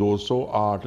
208,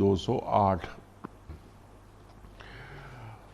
208।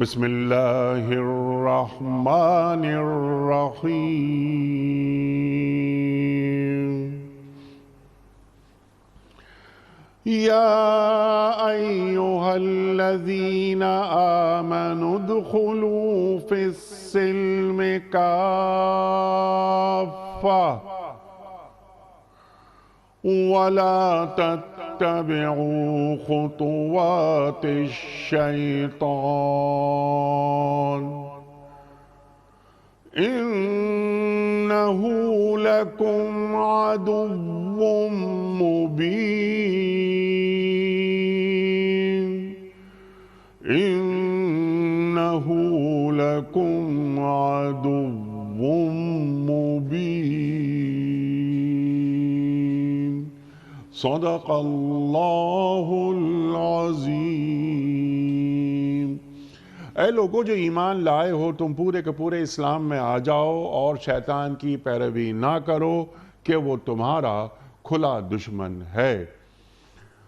بسم اللہ الرحمن الرحیم یا ایہا الذین آمنوا ادخلوا فی السلم کافہ ولا تتبعوا خطوات الشیطان انہ لکم عدو مبین انہ لکم عدو مبین صدق اللہ العظیم۔ اے لوگو جو ایمان لائے ہو، تم پورے کے پورے اسلام میں آ جاؤ اور شیطان کی پیروی نہ کرو کہ وہ تمہارا کھلا دشمن ہے۔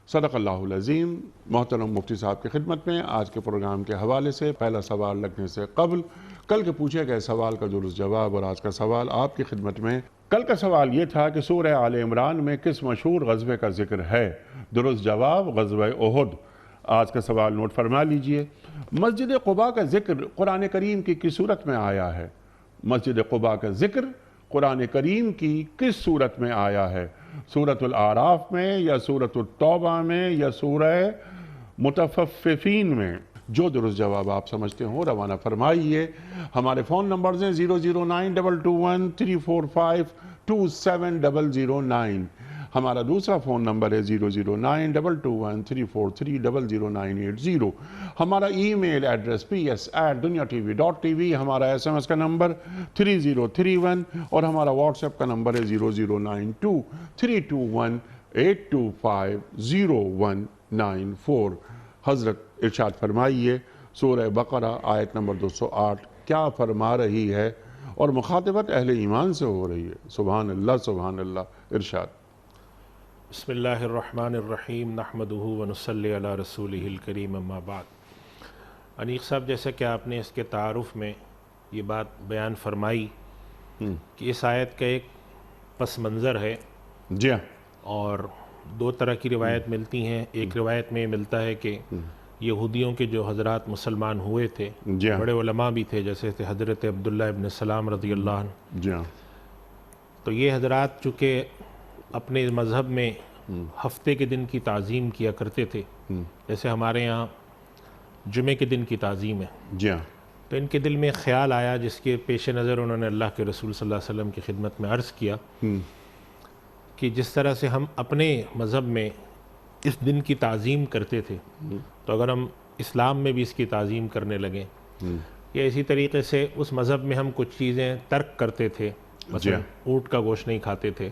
صدق اللہ العظیم۔ محترم مفتی صاحب کی خدمت میں آج کے پروگرام کے حوالے سے پہلا سوال لگنے سے قبل کل کے پوچھے گئے سوال کا درست جواب اور آج کا سوال آپ کی خدمت میں۔ کل کا سوال یہ تھا کہ سورہ آل عمران میں کس مشہور غزوے کا ذکر ہے؟ درست جواب غزوہ احد۔ آج کا سوال نوٹ فرما لیجئے۔ مسجد قباء کا ذکر قرآن کریم کی کس صورت میں آیا ہے؟ مسجد قباء کا ذکر قرآن کریم کی کس صورت میں آیا ہے؟ سورۃ الاعراف میں یا سورۃ التوبہ میں یا سورہ متفففین میں؟ جو درست جواب آپ سمجھتے ہوں روانہ فرمائیے۔ ہمارے فون نمبرز ہیں 0092213452709۔ ہمارا دوسرا فون نمبر ہے 009221343009880۔ ہمارا ای میل ایڈریس ps@dunyatv.tv۔ ہمارا SMS کا نمبر 3031 اور ہمارا واٹس ایپ کا نمبر ہے 0092321825019 حضرت ارشاد فرمائیے سورہ بقرہ آیت نمبر 208 کیا فرما رہی ہے اور مخاطبت اہل ایمان سے ہو رہی ہے؟ سبحان اللہ سبحان اللہ۔ ارشاد۔ بسم اللہ الرحمن الرحیم نحمدہ ونصلی علی رسولہ الکریم اما بعد۔ انیق صاحب، جیسا کہ آپ نے اس کے تعارف میں یہ بات بیان فرمائی کہ اس آیت کا ایک پس منظر ہے، جی ہاں، اور دو طرح کی روایت ملتی ہیں۔ ایک روایت میں ملتا ہے کہ یہودیوں کے جو حضرات مسلمان ہوئے تھے، جی ہاں، بڑے علماء بھی تھے، جیسے تھے حضرت عبداللہ ابن سلام رضی اللہ عنہ، جی ہاں، تو یہ حضرات چونکہ اپنے مذہب میں ہفتے کے دن کی تعظیم کیا کرتے تھے، جیسے ہمارے یہاں جمعے کے دن کی تعظیم ہے، جی ہاں، تو ان کے دل میں خیال آیا، جس کے پیش نظر انہوں نے اللہ کے رسول صلی اللہ علیہ وسلم کی خدمت میں عرض کیا کہ جس طرح سے ہم اپنے مذہب میں اس دن کی تعظیم کرتے تھے، تو اگر ہم اسلام میں بھی اس کی تعظیم کرنے لگیں، یا اسی طریقے سے اس مذہب میں ہم کچھ چیزیں ترک کرتے تھے، مثلا اونٹ کا گوشت نہیں کھاتے تھے،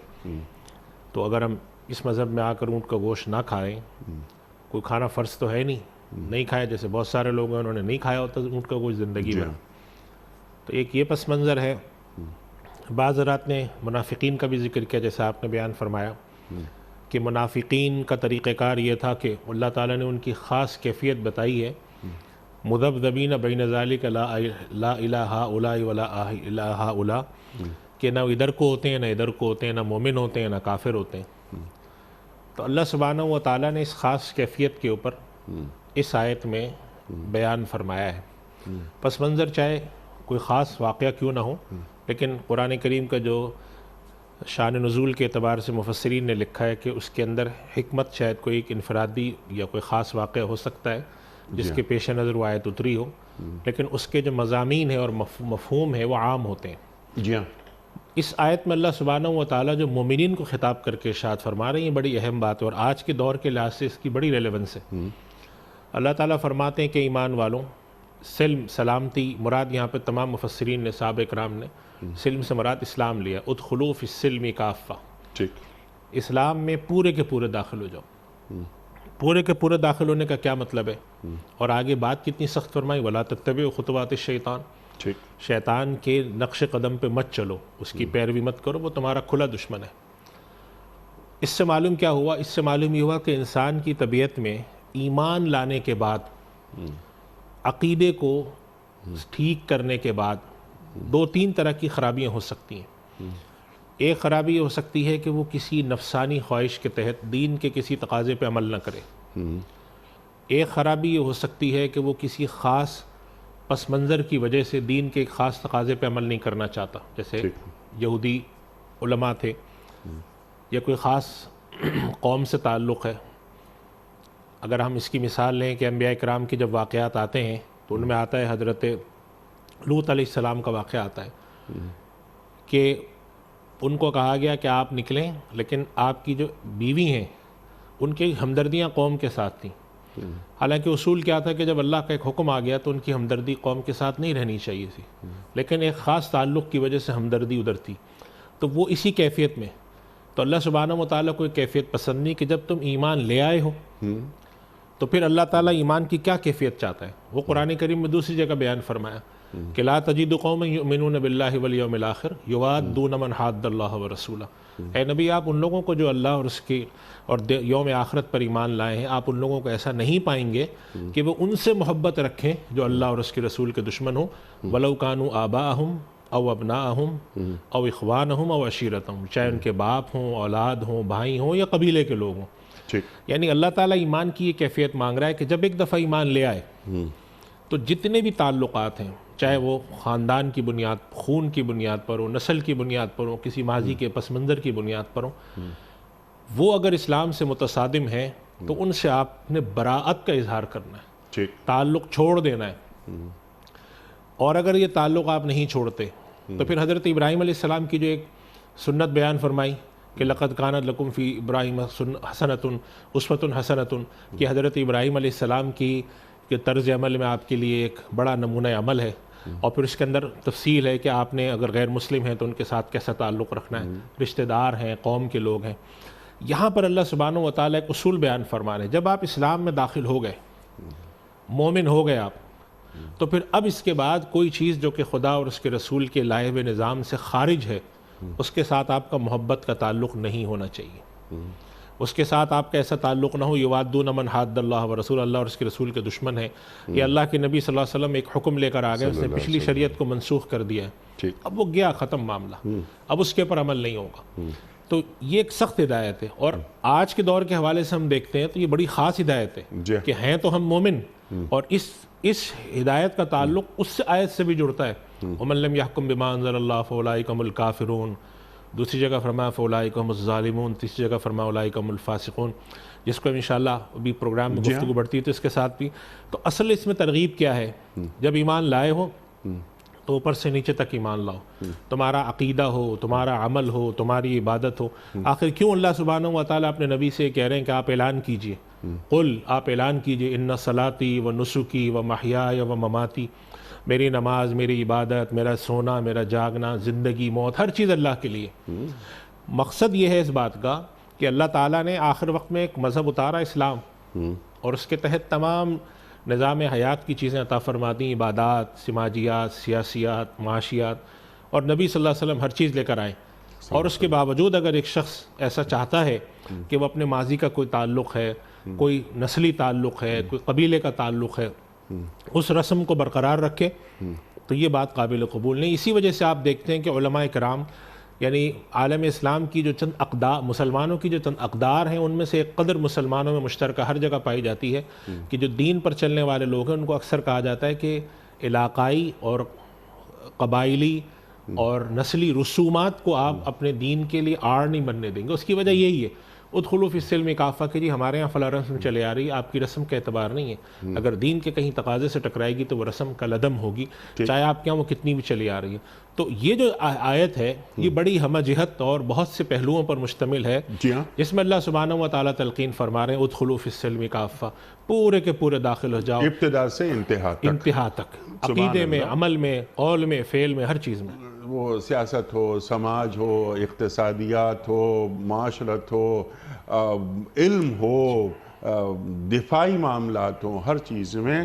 تو اگر ہم اس مذہب میں آ کر اونٹ کا گوشت نہ کھائیں، کوئی کھانا فرض تو ہے نہیں کھائے، جیسے بہت سارے لوگ ہیں انہوں نے نہیں کھایا ہوتا اونٹ کا گوشت زندگی میں، تو ایک یہ پس منظر ہے۔ بعض حضرات نے منافقین کا بھی ذکر کیا، جیسا آپ نے بیان فرمایا کہ منافقین کا طریقہ کار یہ تھا کہ اللہ تعالیٰ نے ان کی خاص کیفیت بتائی ہے، مذبذبین بین ذالک لا الہ ہؤلاء ولا الہ ہؤلاء، کہ نہ ادھر کو ہوتے ہیں نہ ادھر کو ہوتے ہیں، نہ مومن ہوتے ہیں نہ کافر ہوتے ہیں۔ تو اللہ سبحانہ و تعالیٰ نے اس خاص کیفیت کے اوپر اس آیت میں بیان فرمایا ہے۔ پس منظر چاہے کوئی خاص واقعہ کیوں نہ ہو، لیکن قرآن کریم کا جو شان نزول کے اعتبار سے مفسرین نے لکھا ہے کہ اس کے اندر حکمت شاید کوئی ایک انفرادی یا کوئی خاص واقعہ ہو سکتا ہے جس کے پیش نظر وہ آیت اتری ہو، لیکن اس کے جو مضامین ہیں اور مفہوم ہے وہ عام ہوتے ہیں۔ جی ہاں، اس آیت میں اللہ سبحانہ و تعالیٰ جو مومنین کو خطاب کر کے ارشاد فرما رہے ہیں، یہ بڑی اہم بات ہے اور آج کے دور کے لحاظ سے اس کی بڑی ریلیونس ہے۔ اللہ تعالیٰ فرماتے ہیں کہ ایمان والوں، سلم سلامتی مراد یہاں پہ تمام مفسرین نے صحابہ کرام نے سلم سے مراد اسلام لیا، ادخلوا فی السلم کافہ، ٹھیک، اسلام میں پورے کے پورے داخل ہو جاؤ۔ پورے کے پورے داخل ہونے کا کیا مطلب ہے؟ اور آگے بات کتنی سخت فرمائی، ولا تتبعوا خطوات الشیطان، ٹھیک، شیطان کے نقش قدم پہ مت چلو، اس کی پیروی مت کرو، وہ تمہارا کھلا دشمن ہے۔ اس سے معلوم کیا ہوا؟ اس سے معلوم یہ ہوا کہ انسان کی طبیعت میں ایمان لانے کے بعد عقیدے کو ٹھیک کرنے کے بعد دو تین طرح کی خرابیاں ہو سکتی ہیں۔ ایک خرابی یہ ہو سکتی ہے کہ وہ کسی نفسانی خواہش کے تحت دین کے کسی تقاضے پہ عمل نہ کرے۔ ایک خرابی یہ ہو سکتی ہے کہ وہ کسی خاص پس منظر کی وجہ سے دین کے ایک خاص تقاضے پہ عمل نہیں کرنا چاہتا، جیسے یہودی علماء تھے یا کوئی خاص قوم سے تعلق ہے۔ اگر ہم اس کی مثال لیں کہ انبیاء کرام کے جب واقعات آتے ہیں تو ان میں آتا ہے حضرت لوط علیہ السلام کا واقعہ آتا ہے کہ ان کو کہا گیا کہ آپ نکلیں، لیکن آپ کی جو بیوی ہیں ان کی ہمدردیاں قوم کے ساتھ تھیں۔ حالانکہ اصول کیا تھا کہ جب اللہ کا ایک حکم آ گیا تو ان کی ہمدردی قوم کے ساتھ نہیں رہنی چاہیے تھی، لیکن ایک خاص تعلق کی وجہ سے ہمدردی ادھر تھی، تو وہ اسی کیفیت میں تو اللہ سبحانہ و تعالیٰ کو ایک کیفیت پسند نہیں کہ جب تم ایمان لے آئے ہو تو پھر اللہ تعالیٰ ایمان کی کیا کیفیت چاہتا ہے۔ وہ قرآن کریم میں دوسری جگہ بیان فرمایا کہ لا تجد قوما یؤمنون باللہ والیوم الآخر یوادون من حاد اللہ ورسولہ۔ اے نبی، آپ ان لوگوں کو جو اللہ اور اس کی اور یوم آخرت پر ایمان لائے ہیں، آپ ان لوگوں کو ایسا نہیں پائیں گے کہ وہ ان سے محبت رکھیں جو اللہ اور اس کے رسول کے دشمن ہوں، وَلَوْ كَانُوا آبَاءَهُمْ او ابناءہم او اخوانہم او عشیرتہم، چاہے ان کے باپ ہوں، اولاد ہوں، بھائی ہوں یا قبیلے کے لوگ ہوں۔ یعنی اللہ تعالیٰ ایمان کی یہ کیفیت مانگ رہا ہے کہ جب ایک دفعہ ایمان لے آئے تو جتنے بھی تعلقات ہیں، چاہے وہ خاندان کی بنیاد، خون کی بنیاد پر ہو، نسل کی بنیاد پر ہو، کسی ماضی کے پس منظر کی بنیاد پر ہو، وہ اگر اسلام سے متصادم ہے تو ان سے آپ نے براءت کا اظہار کرنا ہے، تعلق چھوڑ دینا ہے۔ اور اگر یہ تعلق آپ نہیں چھوڑتے تو پھر حضرت ابراہیم علیہ السلام کی جو ایک سنت بیان فرمائی کہ لقد کانت لکم فی ابراہیم حسنۃ اسوۃ حسنۃ، کہ حضرت ابراہیم علیہ السلام کی کہ طرز عمل میں آپ کے لیے ایک بڑا نمونہ عمل ہے، اور پھر اس کے اندر تفصیل ہے کہ آپ نے اگر غیر مسلم ہیں تو ان کے ساتھ کیسا تعلق رکھنا ہے، رشتہ دار ہیں، قوم کے لوگ ہیں۔ یہاں پر اللہ سبحانہ و تعالیٰ ایک اصول بیان فرما رہے ہیں، جب آپ اسلام میں داخل ہو گئے، مومن ہو گئے آپ، تو پھر اب اس کے بعد کوئی چیز جو کہ خدا اور اس کے رسول کے لائے ہوئے نظام سے خارج ہے، اس کے ساتھ آپ کا محبت کا تعلق نہیں ہونا چاہیے۔ اس کے ساتھ آپ کا ایسا تعلق نہ ہو یوادون من حاد اللہ ورسول، اللہ اور اس کے رسول کے دشمن ہیں۔ یہ اللہ کے نبی صلی اللہ علیہ وسلم ایک حکم لے کر آ گئے، اس نے پچھلی شریعت کو منسوخ کر دیا ہے، اب وہ گیا، ختم معاملہ، اب اس کے اوپر عمل نہیں ہوگا۔ تو یہ ایک سخت ہدایت ہے، اور آج کے دور کے حوالے سے ہم دیکھتے ہیں تو یہ بڑی خاص ہدایت ہے کہ ہیں تو ہم مومن، اور اس ہدایت کا تعلق اس سے آیت سے بھی جڑتا ہے، وَمَن لَّمْ يَحْكُم بِمَا أَنزَلَ اللَّهُ فَأُولَٰئِكَ هُمُ الْكَافِرُونَ، دوسری جگہ فرمایا فَأُولَٰئِكَ هُمُ الظَّالِمُونَ، تیسری جگہ فرمایا أُولَٰئِكَ هُمُ الْفَاسِقُونَ، جس کو انشاءاللہ ابھی پروگرام میں گفتگو بڑھتی ہے تو اس کے ساتھ بھی۔ تو اصل اس میں ترغیب کیا ہے، جب ایمان لائے ہو تو اوپر سے نیچے تک ایمان لاؤ، تمہارا عقیدہ ہو، تمہارا عمل ہو، تمہاری عبادت ہو۔ آخر کیوں اللہ سبحانہ و تعالیٰ اپنے نبی سے کہہ رہے ہیں کہ آپ اعلان کیجئے، قل، آپ اعلان کیجئے، ان صلاتی و نسکی و محیای و مماتی، میری نماز، میری عبادت، میرا سونا، میرا جاگنا، زندگی، موت، ہر چیز اللہ کے لیے۔ مقصد یہ ہے اس بات کا کہ اللہ تعالیٰ نے آخر وقت میں ایک مذہب اتارا، اسلام، اور اس کے تحت تمام نظام حیات کی چیزیں عطا فرما دیں، عبادات، سماجیات، سیاسیات، معاشیات، اور نبی صلی اللہ علیہ وسلم ہر چیز لے کر آئیں۔ اور اس کے باوجود اگر ایک شخص ایسا چاہتا ہے کہ وہ اپنے ماضی کا کوئی تعلق ہے، کوئی نسلی تعلق ہے، کوئی قبیلے کا تعلق ہے، اس رسم کو برقرار رکھے، تو یہ بات قابل قبول نہیں۔ اسی وجہ سے آپ دیکھتے ہیں کہ علماء کرام، یعنی عالم اسلام کی جو چند اقدار، مسلمانوں کی جو چند اقدار ہیں، ان میں سے ایک قدر مسلمانوں میں مشترکہ ہر جگہ پائی جاتی ہے کہ جو دین پر چلنے والے لوگ ہیں ان کو اکثر کہا جاتا ہے کہ علاقائی اور قبائلی اور نسلی رسومات کو آپ اپنے دین کے لیے آڑ نہیں بننے دیں گے۔ اس کی وجہ یہی ہے، ادخلوا فی السلم کافہ، کہ جی ہمارے یہاں فلاں رسم چلے آ رہی ہے، آپ کی رسم کا اعتبار نہیں ہے، اگر دین کے کہیں تقاضے سے ٹکرائے گی تو وہ رسم کالعدم ہوگی، چاہے آپ کے یہاں وہ کتنی بھی چلی آ رہی ہے۔ تو یہ جو آیت ہے یہ بڑی ہمہ جہت اور بہت سے پہلوؤں پر مشتمل ہے، جس میں اللہ سبحانہ و تعالیٰ تلقین فرما رہے ہیں ادخلوا فی السلم کافہ، پورے کے پورے داخل ہو جاؤ، ابتدا سے انتہا تک، عقیدے میں، عمل میں، قول میں، فعل میں، ہر چیز میں، وہ سیاست ہو، سماج ہو، اقتصادیات ہو، معاشرت ہو، علم ہو، دفاعی معاملات ہوں، ہر چیز میں،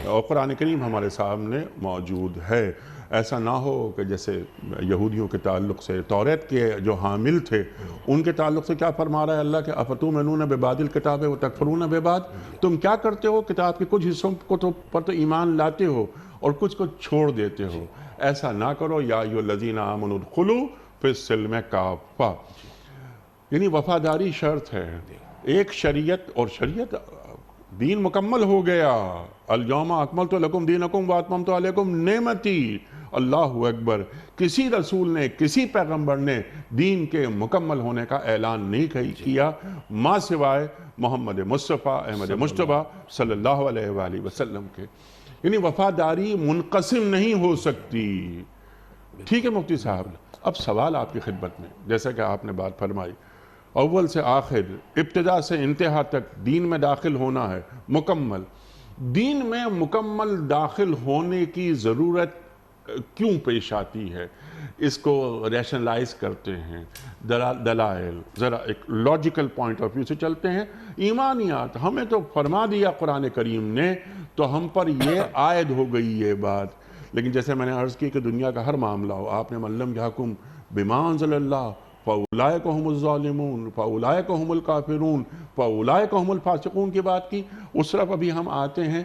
اور قرآن کریم ہمارے سامنے موجود ہے۔ ایسا نہ ہو کہ جیسے یہودیوں کے تعلق سے توریت کے جو حامل تھے ان کے تعلق سے کیا فرما رہا ہے اللہ کہ افتؤمنون ببعض الکتاب وتکفرون ببعض، تم کیا کرتے ہو کتاب کے کچھ حصوں پر تو ایمان لاتے ہو اور کچھ کو چھوڑ دیتے ہو، ایسا نہ کرو۔ یا ایھا الذین آمنوا ادخلوا فی السلم کافہ، یعنی وفاداری شرط ہے۔ ایک شریعت، اور شریعت دین مکمل ہو گیا، الیوم اکملت لکم دینکم واتممت علیکم نعمتی، اللہ اکبر۔ کسی رسول نے، کسی پیغمبر نے دین کے مکمل ہونے کا اعلان نہیں کیا ما سوائے محمد مصطفیٰ احمد مجتبیٰ صلی اللہ علیہ وآلہ وسلم کے۔ یعنی وفاداری منقسم نہیں ہو سکتی۔ ٹھیک ہے مفتی صاحب، اب سوال آپ کی خدمت میں، جیسا کہ آپ نے بات فرمائی، اول سے آخر، ابتدا سے انتہا تک دین میں داخل ہونا ہے مکمل۔ دین میں مکمل داخل ہونے کی ضرورت کیوں پیش آتی ہے؟ اس کو ریشنلائز کرتے ہیں، دلائل، ذرا ایک لاجیکل پوائنٹ آف ویو سے چلتے ہیں۔ ایمانیات ہمیں تو فرما دیا قرآن کریم نے، تو ہم پر یہ عائد ہو گئی یہ بات۔ لیکن جیسے میں نے عرض کی کہ دنیا کا ہر معاملہ ہو، آپ نے من لم یحکم بما انزل اللہ فاولئک هم الظالمون فاولئک هم الکافرون فاولئک هم الفاسقون کی بات کی، اس طرف ابھی ہم آتے ہیں۔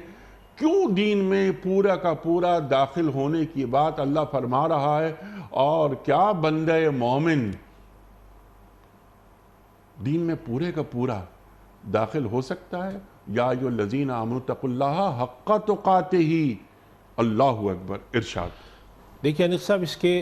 کیوں دین میں پورا کا پورا داخل ہونے کی بات اللہ فرما رہا ہے، اور کیا بندہ مومن دین میں پورے کا پورا داخل ہو سکتا ہے؟ یا ایھا الذین آمنوا اتقوا اللہ حق تقاتہ، اللہ اکبر، ارشاد۔ دیکھیے انیس صاحب، اس کے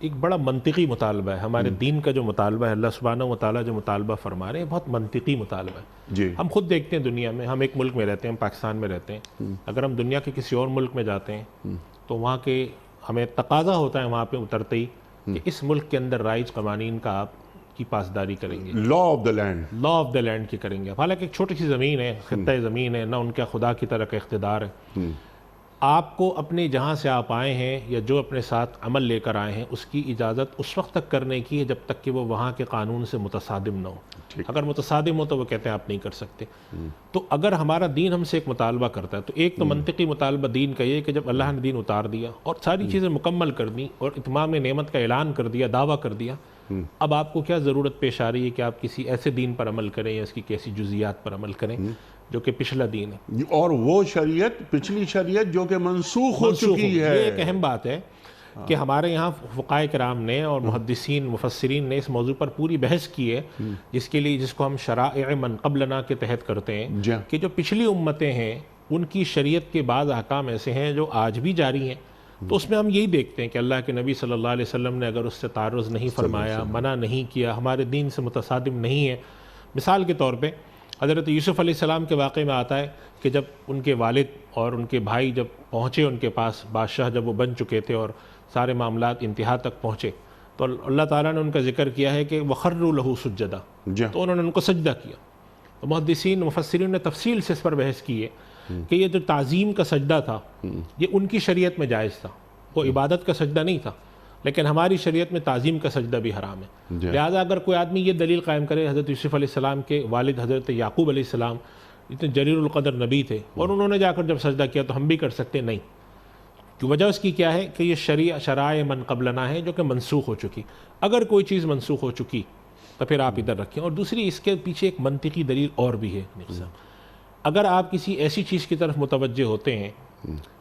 ایک بڑا منطقی مطالبہ ہے۔ ہمارے دین کا جو مطالبہ ہے، اللہ سبحانہ و تعالیٰ جو مطالبہ فرما رہے ہیں، بہت منطقی مطالبہ ہے۔ جی، ہم خود دیکھتے ہیں دنیا میں، ہم ایک ملک میں رہتے ہیں، ہم پاکستان میں رہتے ہیں، اگر ہم دنیا کے کسی اور ملک میں جاتے ہیں تو وہاں کے ہمیں تقاضا ہوتا ہے وہاں پہ اترتے ہی کہ اس ملک کے اندر رائج قوانین کا آپ کی پاسداری کریں گے، law of the land, law of the land کی کریں گے۔ حالانکہ ایک چھوٹی سی زمین ہے، خطہ زمین ہے، نہ ان کا خدا کی طرح کا اقتدار ہے۔ آپ کو اپنے جہاں سے آپ آئے ہیں یا جو اپنے ساتھ عمل لے کر آئے ہیں، اس کی اجازت اس وقت تک کرنے کی ہے جب تک کہ وہ وہاں کے قانون سے متصادم نہ ہو۔ اگر متصادم ہو تو وہ کہتے ہیں آپ نہیں کر سکتے۔ تو اگر ہمارا دین ہم سے ایک مطالبہ کرتا ہے، تو ایک تو منطقی مطالبہ دین کا یہ کہ جب اللہ نے دین اتار دیا اور ساری چیزیں مکمل کر دیں اور اتمام نعمت کا اعلان کر دیا، دعویٰ کر دیا، اب آپ کو کیا ضرورت پیش آ رہی ہے کہ آپ کسی ایسے دین پر عمل کریں یا اس کی کیسی جزیات پر عمل کریں جو کہ پچھلا دین ہے، اور وہ شریعت، پچھلی شریعت جو کہ منسوخ ہو چکی ہے۔ یہ ایک اہم بات ہے کہ ہمارے یہاں فقہائے کرام نے اور محدثین مفسرین نے اس موضوع پر پوری بحث کی ہے، جس کو ہم شرائع من قبلنا کے تحت کرتے ہیں، کہ جو پچھلی امتیں ہیں ان کی شریعت کے بعض احکام ایسے ہیں جو آج بھی جاری ہیں۔ تو اس میں ہم یہی دیکھتے ہیں کہ اللہ کے نبی صلی اللہ علیہ وسلم نے اگر اس سے تعرض نہیں فرمایا، منع نہیں کیا، ہمارے دین سے متصادم نہیں ہے۔ مثال کے طور پہ حضرت یوسف علیہ السلام کے واقعے میں آتا ہے کہ جب ان کے والد اور ان کے بھائی جب پہنچے ان کے پاس، بادشاہ جب وہ بن چکے تھے اور سارے معاملات انتہا تک پہنچے، تو اللہ تعالیٰ نے ان کا ذکر کیا ہے کہ وَخَرُّوا لَهُ سُجَّدًا، تو انہوں نے ان کو سجدہ کیا۔ تو محدثین مفسرین نے تفصیل سے اس پر بحث کی ہے کہ یہ جو تعظیم کا سجدہ تھا یہ ان کی شریعت میں جائز تھا، وہ عبادت کا سجدہ نہیں تھا، لیکن ہماری شریعت میں تعظیم کا سجدہ بھی حرام ہے۔ لہٰذا اگر کوئی آدمی یہ دلیل قائم کرے، حضرت یوسف علیہ السلام کے والد حضرت یعقوب علیہ السلام اتنے جلیل القدر نبی تھے اور انہوں نے جا کر جب سجدہ کیا تو ہم بھی کر سکتے نہیں، کہ وجہ اس کی کیا ہے کہ یہ شرائع من قبلنا ہے جو کہ منسوخ ہو چکی۔ اگر کوئی چیز منسوخ ہو چکی تو پھر آپ ادھر رکھیں۔ اور دوسری اس کے پیچھے ایک منطقی دلیل اور بھی ہے۔ اگر آپ کسی ایسی چیز کی طرف متوجہ ہوتے ہیں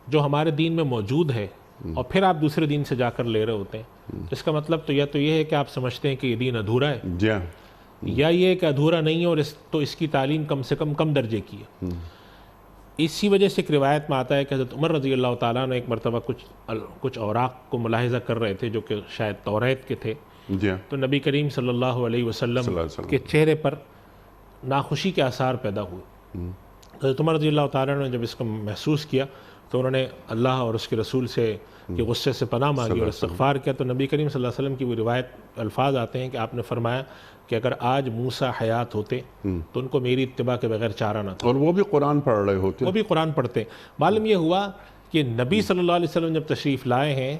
جو ہمارے دین میں موجود ہے اور پھر آپ دوسرے دین سے جا کر لے رہے ہوتے ہیں، اس کا مطلب تو یہ ہے کہ آپ سمجھتے ہیں کہ یہ دین ادھورا ہے، یا یہ کہ ادھورا نہیں ہے اور تو اس کی تعلیم کم سے کم درجے کی ہے۔ اسی وجہ سے ایک روایت میں آتا ہے کہ حضرت عمر رضی اللہ تعالیٰ نے ایک مرتبہ کچھ اوراق کو ملاحظہ کر رہے تھے جو کہ شاید توریت کے تھے، تو نبی کریم صلی اللہ علیہ وسلم کے چہرے پر ناخوشی کے آثار پیدا ہوئے۔ حضرت عمر رضی اللہ تعالیٰ نے جب اس کو محسوس کیا تو انہوں نے اللہ اور اس کے رسول سے کہ غصے سے پناہ مانگی اور استغفار کیا۔ تو نبی کریم صلی اللہ علیہ وسلم کی وہ روایت الفاظ آتے ہیں کہ آپ نے فرمایا کہ اگر آج موسیٰ حیات ہوتے تو ان کو میری اتباع کے بغیر چارہ نہ تھا، اور وہ بھی قرآن پڑھ رہے ہوتے، وہ بھی قرآن پڑھتے۔ معلوم یہ ہوا کہ نبی صلی اللہ علیہ وسلم جب تشریف لائے ہیں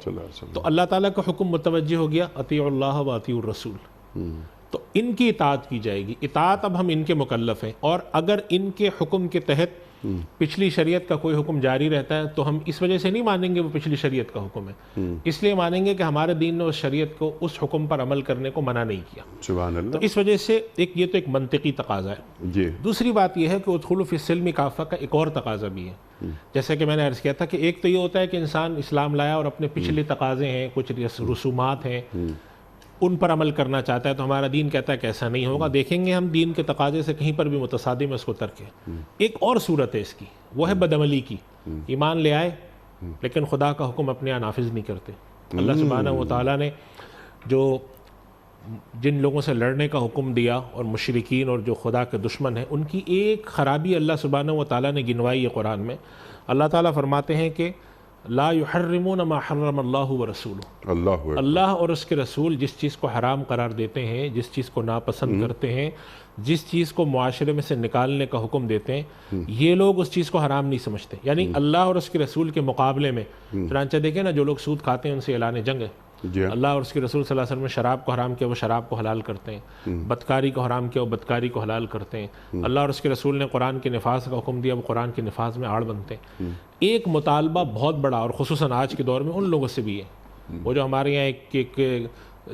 تو اللہ تعالیٰ کا حکم متوجہ ہو گیا، اطیعوا اللہ و اطیعوا الرسول، تو ان کی اطاعت کی جائے گی۔ اطاعت اب ہم ان کے مکلف ہیں، اور اگر ان کے حکم کے تحت پچھلی شریعت کا کوئی حکم جاری رہتا ہے تو ہم اس وجہ سے نہیں مانیں گے وہ پچھلی شریعت کا حکم ہے، اس لیے مانیں گے کہ ہمارے دین نے اس شریعت کو اس حکم پر عمل کرنے کو منع نہیں کیا. سبحان اللہ. تو اس وجہ سے یہ تو ایک منطقی تقاضا ہے. جی. دوسری بات یہ ہے کہ ادخلوا فی السلم کافہ کا ایک اور تقاضا بھی ہے. جیسے کہ میں نے عرض کیا تھا کہ ایک تو یہ ہوتا ہے کہ انسان اسلام لایا اور اپنے پچھلے تقاضے ہیں، کچھ رسومات ہیں، ان پر عمل کرنا چاہتا ہے، تو ہمارا دین کہتا ہے کہ ایسا نہیں ہوگا. دیکھیں گے ہم دین کے تقاضے سے کہیں پر بھی متصادم ہے اس کو ترک ہے. ایک اور صورت ہے اس کی، وہ ہے بدعملی کی. ایمان لے آئے لیکن خدا کا حکم اپنے یہاں نافذ نہیں کرتے. اللہ سبحانہ و تعالیٰ نے جو جن لوگوں سے لڑنے کا حکم دیا اور مشرکین اور جو خدا کے دشمن ہیں، ان کی ایک خرابی اللہ سبحانہ و تعالیٰ نے گنوائی ہے قرآن میں. اللہ تعالیٰ فرماتے ہیں کہ لا یحرمون ما حرم اللہ ورسولہ، اللہ اور اس کے رسول جس چیز کو حرام قرار دیتے ہیں، جس چیز کو ناپسند کرتے ہیں، جس چیز کو معاشرے میں سے نکالنے کا حکم دیتے ہیں، یہ لوگ اس چیز کو حرام نہیں سمجھتے. یعنی اللہ اور اس کے رسول کے مقابلے میں چنانچہ دیکھیں نا، جو لوگ سود کھاتے ہیں ان سے اعلان جنگ ہے. اللہ اور اس کے رسول صلی اللہ علیہ وسلم نے شراب کو حرام کیا، وہ شراب کو حلال کرتے ہیں. بدکاری کو حرام کیا، وہ بدکاری کو حلال کرتے ہیں. اللہ اور اس کے رسول نے قرآن کے نفاذ کا حکم دیا، وہ قرآن کے نفاذ میں آڑ بنتے ہیں. ایک مطالبہ بہت بڑا، اور خصوصاً آج کے دور میں ان لوگوں سے بھی ہے، وہ جو ہمارے یہاں ایک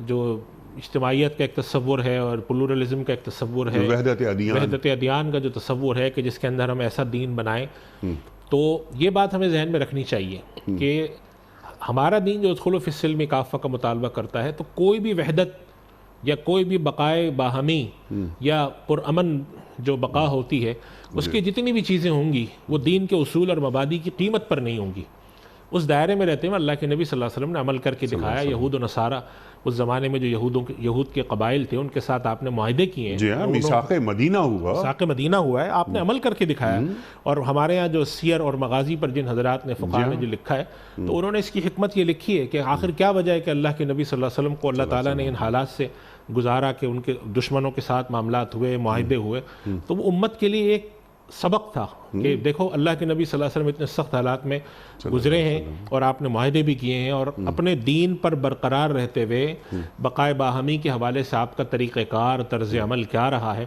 جو اجتماعیت کا ایک تصور ہے اور پلورلزم کا ایک تصور ہے، وحدت ادیان کا جو تصور ہے کہ جس کے اندر ہم ایسا دین بنائیں. تو یہ بات ہمیں ذہن میں رکھنی چاہیے کہ ہمارا دین جو ادخلوا فی السلم کافہ کا مطالبہ کرتا ہے، تو کوئی بھی وحدت یا کوئی بھی بقائے باہمی یا پرامن جو بقا ہوتی ہے، اس کی جتنی بھی چیزیں ہوں گی وہ دین کے اصول اور مبادی کی قیمت پر نہیں ہوں گی. اس دائرے میں رہتے ہیں اللہ کے نبی صلی اللہ علیہ وسلم نے عمل کر کے دکھایا. یہود و نصارہ اس زمانے میں جو یہود کے قبائل تھے، ان کے ساتھ آپ نے معاہدے کیے ہیں. جی ہاں، میثاق مدینہ ہوا، میثاق مدینہ ہوا ہے، آپ نے عمل کر کے دکھایا. اور ہمارے یہاں جو سیر اور مغازی پر جن حضرات نے فقہاء نے جو لکھا ہے، تو انہوں نے اس کی حکمت یہ لکھی ہے کہ آخر کیا وجہ ہے کہ اللہ کے نبی صلی اللہ علیہ وسلم کو اللہ تعالیٰ نے ان حالات سے گزارا کہ ان کے دشمنوں کے ساتھ معاملات ہوئے، معاہدے ہوئے. تو وہ امت کے لیے ایک سبق تھا کہ دیکھو اللہ کے نبی صلی اللہ علیہ وسلم اتنے سخت حالات میں گزرے ہیں اور آپ نے معاہدے بھی کیے ہیں، اور اپنے دین پر برقرار رہتے ہوئے بقائے باہمی کے حوالے سے آپ کا طریقہ کار، طرز عمل کیا رہا ہے،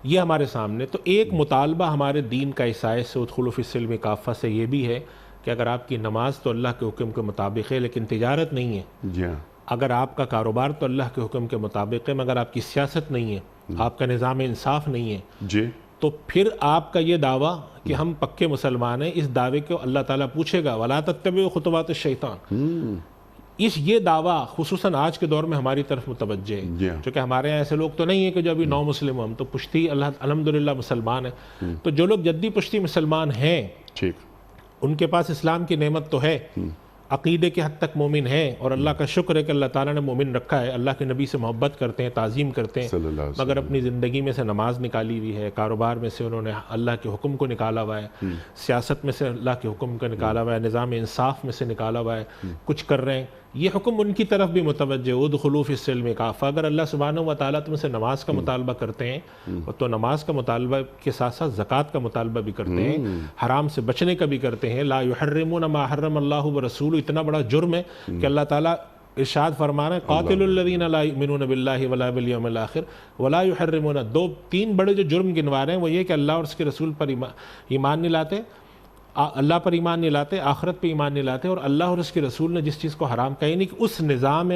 یہ ہمارے سامنے. تو ایک مطالبہ ہمارے دین کا عیسائی سے ادخلوا فی السلم کافہ سے یہ بھی ہے کہ اگر آپ کی نماز تو اللہ کے حکم کے مطابق ہے لیکن تجارت نہیں ہے، اگر آپ کا کاروبار تو اللہ کے حکم کے مطابق ہے مگر آپ کی سیاست نہیں ہے، آپ کا نظام انصاف نہیں ہے، تو پھر آپ کا یہ دعویٰ کہ ہم پکے مسلمان ہیں، اس دعوے کو اللہ تعالیٰ پوچھے گا وَلَا تَتَّبِعُوا خُطُوَاتِ الشَّيْطَانِ. یہ دعویٰ خصوصاً آج کے دور میں ہماری طرف متوجہ ہے، چونکہ ہمارے یہاں ایسے لوگ تو نہیں ہیں کہ جو ابھی نو مسلم ہم تو پشتی الحمدللہ مسلمان ہیں. تو جو لوگ جدی پشتی مسلمان ہیں، ان کے پاس اسلام کی نعمت تو ہے، عقیدے کے حد تک مومن ہیں، اور اللہ کا شکر ہے کہ اللہ تعالیٰ نے مومن رکھا ہے، اللہ کے نبی سے محبت کرتے ہیں، تعظیم کرتے ہیں، مگر اپنی زندگی میں سے نماز نکالی ہوئی ہے، کاروبار میں سے انہوں نے اللہ کے حکم کو نکالا ہوا ہے، سیاست میں سے اللہ کے حکم کو نکالا ہوا ہے، نظام انصاف میں سے نکالا ہوا ہے، کچھ کر رہے ہیں. یہ حکم ان کی طرف بھی متوجہ ادخلوا فی السلم کافہ. اگر اللہ سبحانہ و تعالیٰ تم سے نماز کا مطالبہ کرتے ہیں تو نماز کا مطالبہ کے ساتھ ساتھ زکوٰۃ کا مطالبہ بھی کرتے ہیں، حرام سے بچنے کا بھی کرتے ہیں. لا یحرمون ما حرم اللہ ورسولہ، اتنا بڑا جرم ہے کہ اللہ تعالیٰ ارشاد فرمانا ہے قاتل الذین لا یؤمنون باللہ ولا بالیوم الآخر ولا یحرمون. تین بڑے جو جرم گنوا رہے ہیں وہ یہ کہ اللہ اور اس کے رسول پر ایمان نہیں لاتے، اللہ پر ایمان نہیں لاتے، آخرت پہ ایمان نہیں لاتے، اور اللہ اور اس کے رسول نے جس چیز کو حرام کہا، یعنی کہ اس نظام،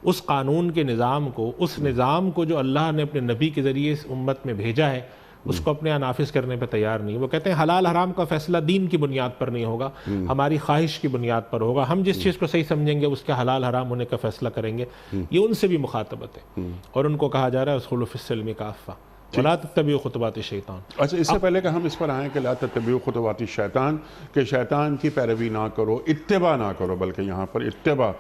اس قانون کے نظام کو، اس نظام کو جو اللہ نے اپنے نبی کے ذریعے اس امت میں بھیجا ہے، اس کو اپنے نافذ کرنے پہ تیار نہیں. وہ کہتے ہیں حلال حرام کا فیصلہ دین کی بنیاد پر نہیں ہوگا، ہماری خواہش کی بنیاد پر ہوگا، ہم جس چیز کو صحیح سمجھیں گے اس کے حلال حرام ہونے کا فیصلہ کریں گے. یہ ان سے بھی مخاطبت ہے، اور ان کو کہا جا رہا ہے ادخلوا فی السلم کافہ وَلَا تَتَّبِعُوا خُطُوَاتِ الشَّيْطَانِ. اچھا، اس سے پہلے کہ ہم اس پر آئیں کہ لا تتبعوا خطوات الشیطان، کہ شیطان کی پیروی نہ کرو، اتباع نہ کرو، بلکہ یہاں پر اتباع،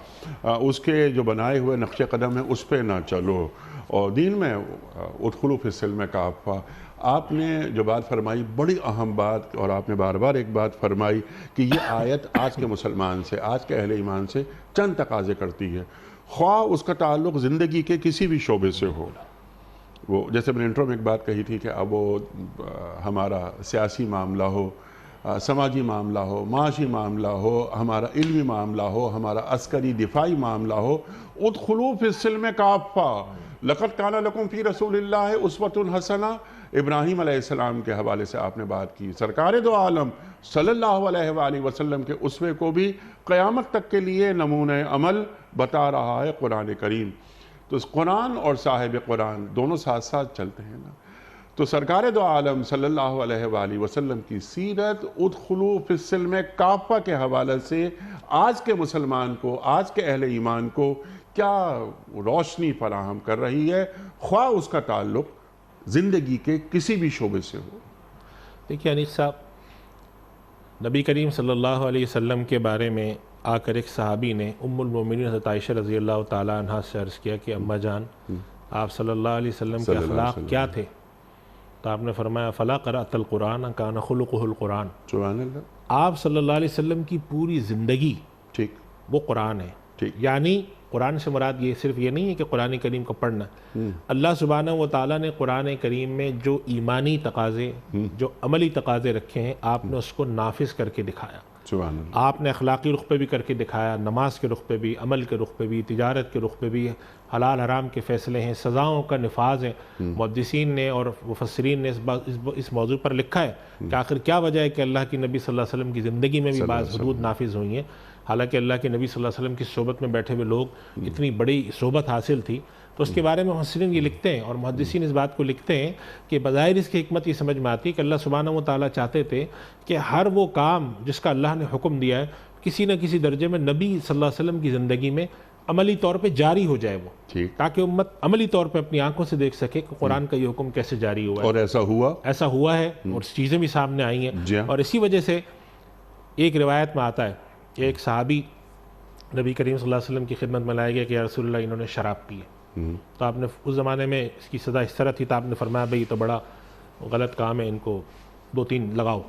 اس کے جو بنائے ہوئے نقش قدم ہیں اس پہ نہ چلو. اور دین میں ادخلوا فی السلم کافہ، آپ نے جو بات فرمائی بڑی اہم بات، اور آپ نے بار بار ایک بات فرمائی کہ یہ آیت آج کے مسلمان سے، آج کے اہل ایمان سے چند تقاضے کرتی ہے، خواہ اس کا تعلق زندگی کے کسی بھی شعبے سے ہو. وہ جیسے میں نے انٹرو میں ایک بات کہی تھی کہ اب وہ ہمارا سیاسی معاملہ ہو، سماجی معاملہ ہو، معاشی معاملہ ہو، ہمارا علمی معاملہ ہو، ہمارا عسکری دفاعی معاملہ ہو، ادخلوا فی السلم کافہ لقد کان لکم فی رسول اللہ اسوۃ حسنہ. ابراہیم علیہ السلام کے حوالے سے آپ نے بات کی، سرکار دو عالم صلی اللہ علیہ وآلہ وسلم کے اسوے کو بھی قیامت تک کے لیے نمونہ عمل بتا رہا ہے قرآن کریم۔ تو اس قرآن اور صاحب قرآن دونوں ساتھ ساتھ چلتے ہیں نا۔ تو سرکار دو عالم صلی اللہ علیہ وآلہ وسلم کی سیرت ادخلوا فی السلم کافہ کے حوالے سے آج کے مسلمان کو، آج کے اہل ایمان کو کیا روشنی فراہم کر رہی ہے، خواہ اس کا تعلق زندگی کے کسی بھی شعبے سے ہو؟ دیکھیے انیس صاحب، نبی کریم صلی اللہ علیہ وسلم کے بارے میں آ کر ایک صحابی نے ام المومنین حضرت عائشہ رضی اللہ تعالیٰ عنہ سے عرض کیا کہ اماں جان، آپ صلی اللہ علیہ وسلم کے اخلاق کیا تھے؟ تو آپ نے فرمایا فلا قرأت القرآن کان خلقہ القرآن۔ سبحان اللہ۔ آپ صلی اللہ علیہ وسلم کی پوری زندگی ٹھیک وہ قرآن ہے۔ ٹھیک۔ یعنی قرآن سے مراد یہ صرف یہ نہیں ہے کہ قرآن کریم کو پڑھنا، اللہ سبحانہ و تعالیٰ نے قرآن کریم میں جو ایمانی تقاضے، جو عملی تقاضے رکھے ہیں، آپ نے اس کو نافذ کر کے دکھایا۔ سبحان اللہ۔ آپ نے اخلاقی رخ پہ بھی کر کے دکھایا، نماز کے رخ پہ بھی، عمل کے رخ پہ بھی، تجارت کے رخ پہ بھی، حلال حرام کے فیصلے ہیں، سزاؤں کا نفاذ ہے۔ محدثین نے اور مفسرین نے اس موضوع پر لکھا ہے کہ آخر کیا وجہ ہے کہ اللہ کی نبی صلی اللہ علیہ وسلم کی زندگی میں بھی بعض حدود نافذ ہوئی ہیں، حالانکہ اللہ کے نبی صلی اللہ علیہ وسلم کی صحبت میں بیٹھے ہوئے لوگ اتنی بڑی صحبت حاصل تھی۔ تو اس کے بارے میں مفسرین یہ لکھتے ہیں اور محدثین اس بات کو لکھتے ہیں کہ بظاہر اس کی حکمت یہ سمجھ میں آتی ہے کہ اللہ سبحانہ و تعالیٰ چاہتے تھے کہ ہر وہ کام جس کا اللہ نے حکم دیا ہے کسی نہ کسی درجے میں نبی صلی اللہ علیہ وسلم کی زندگی میں عملی طور پہ جاری ہو جائے وہ، تاکہ امت عملی طور پہ اپنی آنکھوں سے دیکھ سکے کہ قرآن کا یہ حکم کیسے جاری ہوا ہے۔ اور ایسا ہوا ہے اور چیزیں بھی سامنے آئی ہیں۔ اور اسی وجہ سے ایک روایت میں آتا ہے کہ ایک صحابی نبی کریم صلی اللہ علیہ وسلم کی خدمت میں لایا گیا کہ یا رسول اللہ انہوں نے شراب پی ہے۔ تو آپ نے اس زمانے میں اس کی سزا اس طرح تھی، تو آپ نے فرمایا بھئی یہ تو بڑا غلط کام ہے، ان کو 2-3 لگاؤ۔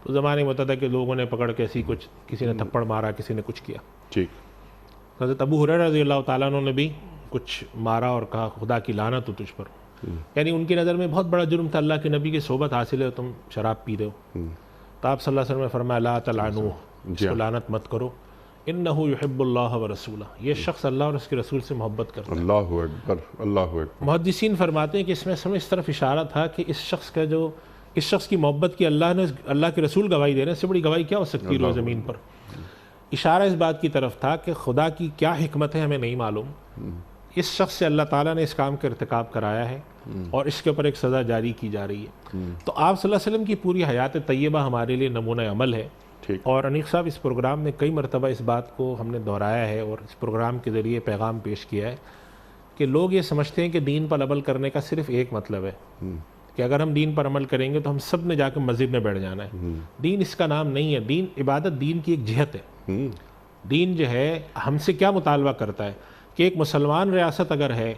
تو زمانے میں ہوتا تھا کہ لوگوں نے پکڑ کے ایسی کچھ، کسی نے تھپڑ مارا، کسی نے کچھ کیا۔ حضرت ابو ہریرہ رضی اللہ تعالیٰ عنہ نے بھی کچھ مارا اور کہا خدا کی لعنت ہو تجھ پر، یعنی ان کی نظر میں بہت بڑا جرم تھا، اللہ کے نبی کی صحبت حاصل ہے تم شراب پی رہے ہو۔ تو آپ صلی اللہ علیہ وسلم نے فرمایا لا تلعنوہ، اس کو لعنت مت کرو، انہ یحب اللہ ورسولہ، یہ شخص اللہ اور اس کے رسول سے محبت کرتا ہے۔ اللہ اکبر، اللہ اکبر۔ محدثین فرماتے ہیں کہ اس میں اس طرف اشارہ تھا کہ اس شخص کی محبت کی اللہ کے رسول گواہی دے رہے ہیں، اس سے بڑی گواہی کیا ہو سکتی روز زمین پر۔ اشارہ اس بات کی طرف تھا کہ خدا کی کیا حکمت ہے ہمیں نہیں معلوم، اس شخص سے اللہ تعالیٰ نے اس کام کا ارتکاب کرایا ہے اور اس کے اوپر ایک سزا جاری کی جا رہی ہے۔ تو آپ صلی اللہ علیہ وسلم کی پوری حیات طیبہ ہمارے لیے نمونہ عمل ہے۔ اور انیق صاحب اس پروگرام میں کئی مرتبہ اس بات کو ہم نے دہرایا ہے اور اس پروگرام کے ذریعے پیغام پیش کیا ہے کہ لوگ یہ سمجھتے ہیں کہ دین پر عمل کرنے کا صرف ایک مطلب ہے کہ اگر ہم دین پر عمل کریں گے تو ہم سب نے جا کے مسجد میں بیٹھ جانا ہے۔ دین اس کا نام نہیں ہے، دین عبادت دین کی ایک جہت ہے۔ دین جو ہے ہم سے کیا مطالبہ کرتا ہے کہ ایک مسلمان ریاست اگر ہے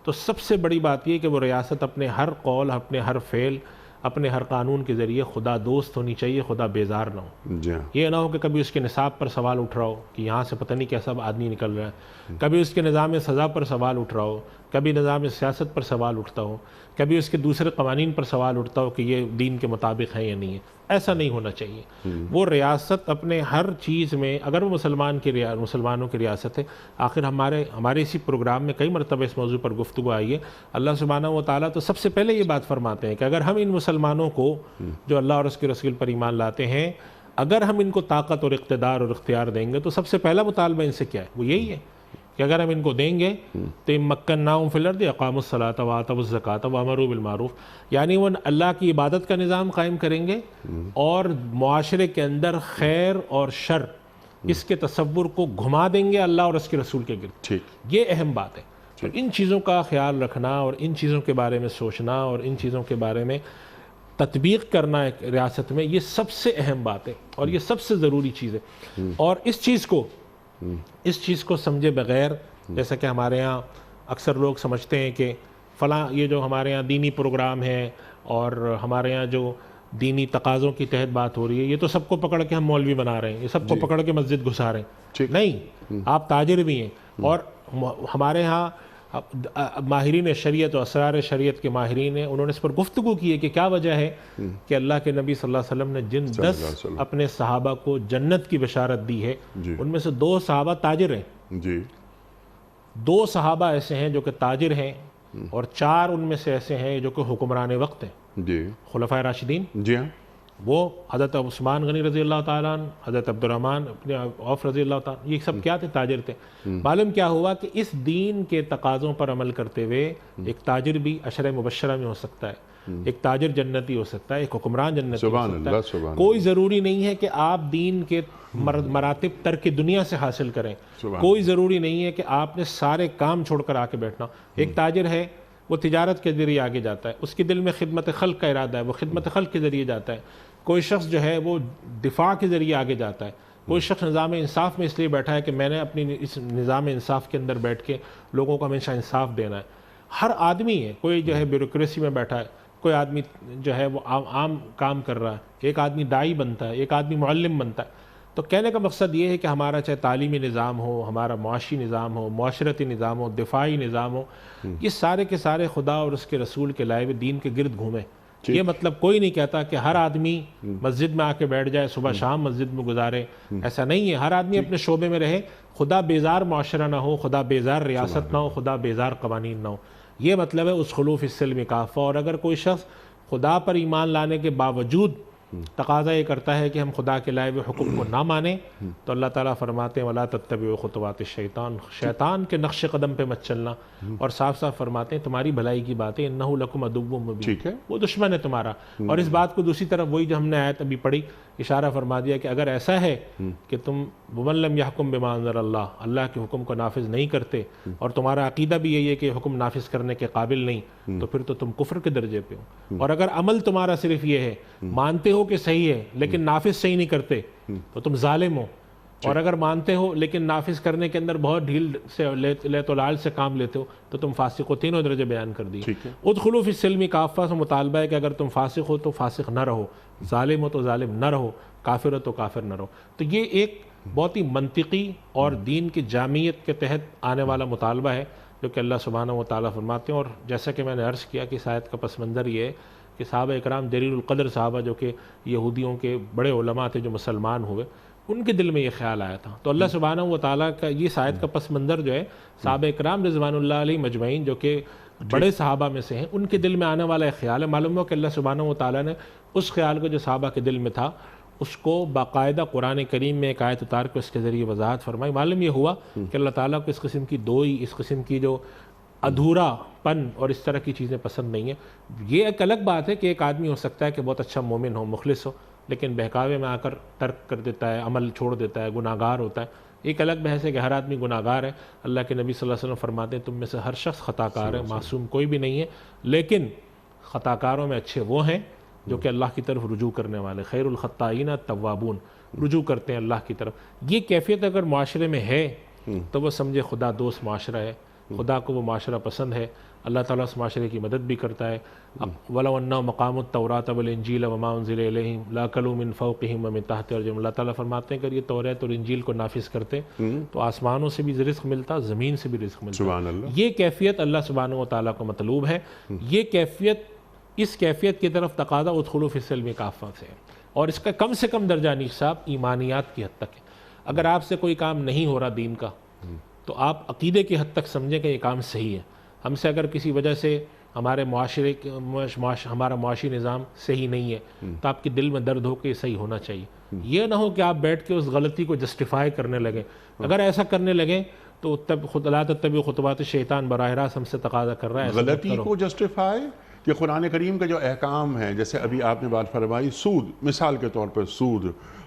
تو سب سے بڑی بات یہ کہ وہ ریاست اپنے ہر قول، اپنے ہر فعل، اپنے ہر قانون کے ذریعے خدا دوست ہونی چاہیے، خدا بیزار نہ ہو۔ یہ نہ ہو کہ کبھی اس کے نصاب پر سوال اٹھ رہا ہو کہ یہاں سے پتہ نہیں کیسا آدمی نکل رہا ہے، کبھی اس کے نظام سزا پر سوال اٹھ رہا ہو، کبھی نظام سیاست پر سوال اٹھتا ہو، کبھی اس کے دوسرے قوانین پر سوال اٹھتا ہو کہ یہ دین کے مطابق ہے یا نہیں ہے۔ ایسا نہیں ہونا چاہیے۔ وہ ریاست اپنے ہر چیز میں، اگر وہ مسلمانوں کی ریاست ہے، آخر ہمارے اسی پروگرام میں کئی مرتبہ اس موضوع پر گفتگو آئی ہے، اللہ سبحانہ و تعالیٰ تو سب سے پہلے یہ بات فرماتے ہیں کہ اگر ہم ان مسلمانوں کو جو اللہ اور اس کے رسول پر ایمان لاتے ہیں، اگر ہم ان کو طاقت اور اقتدار اور اختیار دیں گے تو سب سے پہلا مطالبہ ان سے کیا ہے؟ وہ یہی ہے کہ اگر ہم ان کو دیں گے تو مکناہم فی الارض اقاموا الصلاۃ وآتوا الزکاۃ وامروا بالمعروف، یعنی وہ اللہ کی عبادت کا نظام قائم کریں گے اور معاشرے کے اندر خیر اور شر اس کے تصور کو گھما دیں گے اللہ اور اس کے رسول کے گرد۔ یہ اہم بات ہے۔ اور ان چیزوں کا خیال رکھنا اور ان چیزوں کے بارے میں سوچنا اور ان چیزوں کے بارے میں تطبیق کرنا ایک ریاست میں، یہ سب سے اہم بات ہے اور یہ سب سے ضروری چیز ہے۔ اور اس چیز کو سمجھے بغیر، جیسا کہ ہمارے ہاں اکثر لوگ سمجھتے ہیں کہ فلاں یہ جو ہمارے ہاں دینی پروگرام ہے اور ہمارے ہاں جو دینی تقاضوں کی تحت بات ہو رہی ہے، یہ تو سب کو پکڑ کے ہم مولوی بنا رہے ہیں، یہ سب کو پکڑ کے مسجد گھسا رہے ہیں۔ نہیں، آپ تاجر بھی ہیں۔ اور ہمارے ہاں ماہرین شریعت و اسرار شریعت کے ماہرین ہیں، انہوں نے اس پر گفتگو کی ہے کہ کیا وجہ ہے کہ اللہ کے نبی صلی اللہ علیہ وسلم نے جن 10 اپنے صحابہ کو جنت کی بشارت دی ہے، ان میں سے 2 صحابہ تاجر ہیں۔ 2 صحابہ ایسے ہیں جو کہ تاجر ہیں اور 4 ان میں سے ایسے ہیں جو کہ حکمران وقت ہیں، جی خلفائے راشدین، جی ہاں وہ حضرت عثمان غنی رضی اللہ تعالیٰ عنہ، حضرت عبد الرحمن ابن عوف رضی اللہ تعالیٰ عنہ، یہ سب کیا تھے؟ تاجر تھے۔ معلوم کیا ہوا کہ اس دین کے تقاضوں پر عمل کرتے ہوئے ایک تاجر بھی عشرہ مبشرہ میں ہو سکتا ہے، ایک تاجر جنتی ہو سکتا ہے، ایک حکمران جنتی ہو سبحان سکتا اللہ ہے۔ سبحان کوئی ضروری نہیں ہے کہ آپ دین کے مراتب ترک دنیا سے حاصل کریں، سبحان کوئی ضروری نہیں ہے کہ آپ نے سارے کام چھوڑ کر آ کے بیٹھنا۔ ایک تاجر ہے، وہ تجارت کے ذریعے آگے جاتا ہے، اس کے دل میں خدمت خلق کا ارادہ ہے، وہ خدمت خلق کے ذریعے جاتا ہے۔ کوئی شخص جو ہے وہ دفاع کے ذریعے آگے جاتا ہے، کوئی شخص نظام انصاف میں اس لیے بیٹھا ہے کہ میں نے اپنی اس نظام انصاف کے اندر بیٹھ کے لوگوں کو ہمیشہ انصاف دینا ہے۔ ہر آدمی ہے، کوئی جو ہے بیوروکریسی میں بیٹھا ہے، کوئی آدمی جو ہے وہ عام کام کر رہا ہے، ایک آدمی داعی بنتا ہے، ایک آدمی معلم بنتا ہے۔ تو کہنے کا مقصد یہ ہے کہ ہمارا چاہے تعلیمی نظام ہو، ہمارا معاشی نظام ہو، معاشرتی نظام ہو، دفاعی نظام ہو، یہ سارے کے سارے خدا اور اس کے رسول کے لائے ہوئے دین کے گرد گھومیں۔ یہ مطلب کوئی نہیں کہتا کہ ہر آدمی مسجد میں آ کے بیٹھ جائے، صبح شام مسجد میں گزارے، ایسا نہیں ہے۔ ہر آدمی اپنے شعبے میں رہے، خدا بیزار معاشرہ نہ ہو، خدا بیزار ریاست نہ ہو، خدا بیزار قوانین نہ ہو۔ یہ مطلب ہے اس خلوف السلم کافہ۔ اور اگر کوئی شخص خدا پر ایمان لانے کے باوجود تقاضا یہ کرتا ہے کہ ہم خدا کے لائے ہوئے حکم کو نہ مانیں، تو اللہ تعالیٰ فرماتے ہیں وَلَا تَتَّبِعُوا خُطُوَاتِ الشَّيْطَانِ، شیطان کے نقش قدم پہ مت چلنا، اور صاف صاف فرماتے ہیں تمہاری بھلائی کی باتیں اِنَّهُ لَكُمْ عَدُوٌّ مُبِينٌ، ٹھیک ہے، وہ دشمن ہے تمہارا۔ اور اس بات کو دوسری طرف وہی جو ہم نے آیت ابھی پڑھی اشارہ فرما دیا کہ اگر ایسا ہے کہ تم وَمَن لَّمْ يَحْكُم بِمَا أَنزَلَ اللَّهُ، اللہ کے حکم کو نافذ نہیں کرتے، اور تمہارا عقیدہ بھی یہی ہے کہ حکم نافذ کرنے کے قابل نہیں، تو پھر تو تم کفر کے درجے پہ ہو۔ اور اگر عمل تمہارا صرف یہ ہے، مانتے ہو کہ صحیح ہے لیکن نافذ صحیح نہیں کرتے، تو تم ظالم ہو۔ اور اگر مانتے ہو لیکن نافذ کرنے کے اندر بہت ڈھیل سے لیت و لال سے کام لیتے ہو، تو تم فاسق ہو۔ تینوں درجے بیان کر دیے۔ ادخلوا فی السلم کافہ سے مطالبہ ہے کہ اگر تم فاسق ہو تو فاسق نہ رہو، ظالم ہو تو ظالم نہ رہو، کافر ہو تو کافر نہ رہو۔ تو یہ ایک بہت ہی منطقی اور دین کی جامعیت کے تحت آنے والا مطالبہ ہے جو کہ اللہ سبحانہ و تعالیٰ فرماتے ہیں۔ اور جیسا کہ میں نے عرض کیا کہ اس آیت کا پس منظر یہ ہے کہ صحابہ اکرام جلیل القدر صحابہ جو کہ یہودیوں کے بڑے علماء تھے جو مسلمان ہوئے، ان کے دل میں یہ خیال آیا تھا۔ تو اللہ سبحانہ و تعالیٰ کا یہ آیت کا پس منظر جو ہے، صحابہ اکرام رضوان اللہ علیہ مجمعین جو کہ بڑے صحابہ میں سے ہیں، ان کے دل میں آنے والا ایک خیال ہے۔ معلوم ہو کہ اللہ سبحانہ و تعالیٰ نے اس خیال کو جو صحابہ کے دل میں تھا، اس کو باقاعدہ قرآن کریم میں ایک آیت اتار کے اس کے ذریعے وضاحت فرمائی۔ معلوم یہ ہوا کہ اللہ تعالیٰ کو اس قسم کی دوئی، اس قسم کی جو ادھورا پن اور اس طرح کی چیزیں پسند نہیں ہیں۔ یہ ایک الگ بات ہے کہ ایک آدمی ہو سکتا ہے کہ بہت اچھا مومن ہو، مخلص ہو، لیکن بہکاوے میں آ کر ترک کر دیتا ہے، عمل چھوڑ دیتا ہے، گناہ گار ہوتا ہے۔ ایک الگ بحث ہے کہ ہر آدمی گناہ گار ہے۔ اللہ کے نبی صلی اللہ علیہ وسلم فرماتے ہیں تم میں سے ہر شخص خطا کار ہے، معصوم کوئی بھی نہیں ہے، لیکن خطا کاروں میں اچھے وہ ہیں جو کہ اللہ کی طرف رجوع کرنے والے، خیر الخطائین التوابون، رجوع کرتے ہیں اللہ کی طرف۔ یہ کیفیت اگر معاشرے میں ہے تو وہ سمجھے خدا دوست معاشرہ ہے، خدا کو وہ معاشرہ پسند ہے، اللہ تعالیٰ اس معاشرے کی مدد بھی کرتا ہے۔ وَلَوْ أَنَّهُمْ أَقَامُوا التَّوْرَاةَ وَالْإِنْجِيلَ وَمَا أُنزِلَ إِلَيْهِمْ لَأَكَلُوا مِنْ فَوْقِهِمْ وَمِنْ تَحْتِ أَرْجُلِهِمْ، اللہ تعالیٰ فرماتے ہیں کہ یہ توریت اور انجیل کو نافذ کرتے تو آسمانوں سے بھی رزق ملتا، زمین سے بھی رزق ملتا۔ سبحان اللہ۔ یہ کیفیت اللہ سبحانہ و تعالیٰ کو مطلوب ہے۔ یہ کیفیت، اس کیفیت کی طرف تقاضا ادخلوا فی السلم کافہ سے ہے، اور اس کا کم سے کم درجہ انیس صاحب ایمانیات کی حد تک ہے۔ اگر آپ سے کوئی کام نہیں ہو رہا دین کا، تو آپ عقیدے کی حد تک سمجھیں کہ یہ کام صحیح ہے۔ ہم سے اگر کسی وجہ سے ہمارے معاشرے ہمارا معاشی نظام صحیح نہیں ہے تو آپ کے دل میں درد ہو کہ یہ صحیح ہونا چاہیے۔ یہ نہ ہو کہ آپ بیٹھ کے اس غلطی کو جسٹیفائی کرنے لگیں۔ اگر ایسا کرنے لگیں تو لا تتبعوا خطوات الشیطان براہ راست ہم سے تقاضا کر رہا ہے غلطی کو جسٹیفائی کہ قرآن کریم کا جو احکام ہے، جیسے ابھی آپ نے بات فرمائی سود، مثال کے طور پر سود،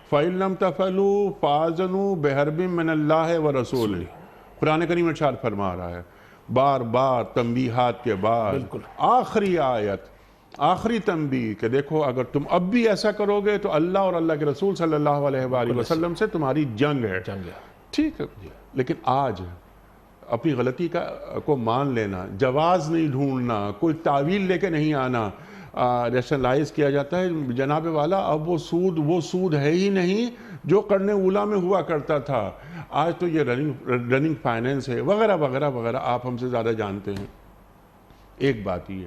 فَإِن لَمْ تَفْعَلُوا فَأَذِنُوا بِحَرْبٍ مِّنَ اللَّهِ وَرَسُولِهِ، قرآن کریم ارشاد فرما رہا ہے، بار بار تنبیہات کے بعد آخری آیت، آخری تنبیہ کہ دیکھو اگر تم اب بھی ایسا کرو گے تو اللہ اور اللہ کے رسول صلی اللہ علیہ وآلہ وسلم سے تمہاری جنگ ہے۔ ٹھیک ہے، لیکن آج اپنی غلطی کو مان لینا، جواز نہیں ڈھونڈنا، کوئی تعویل لے کے نہیں آنا، ریشنلائز کیا جاتا ہے جناب والا اب وہ سود ہے ہی نہیں جو قرن اولیٰ میں ہوا کرتا تھا، آج تو یہ رننگ فائنینس ہے وغیرہ وغیرہ وغیرہ، آپ ہم سے زیادہ جانتے ہیں۔ ایک بات یہ،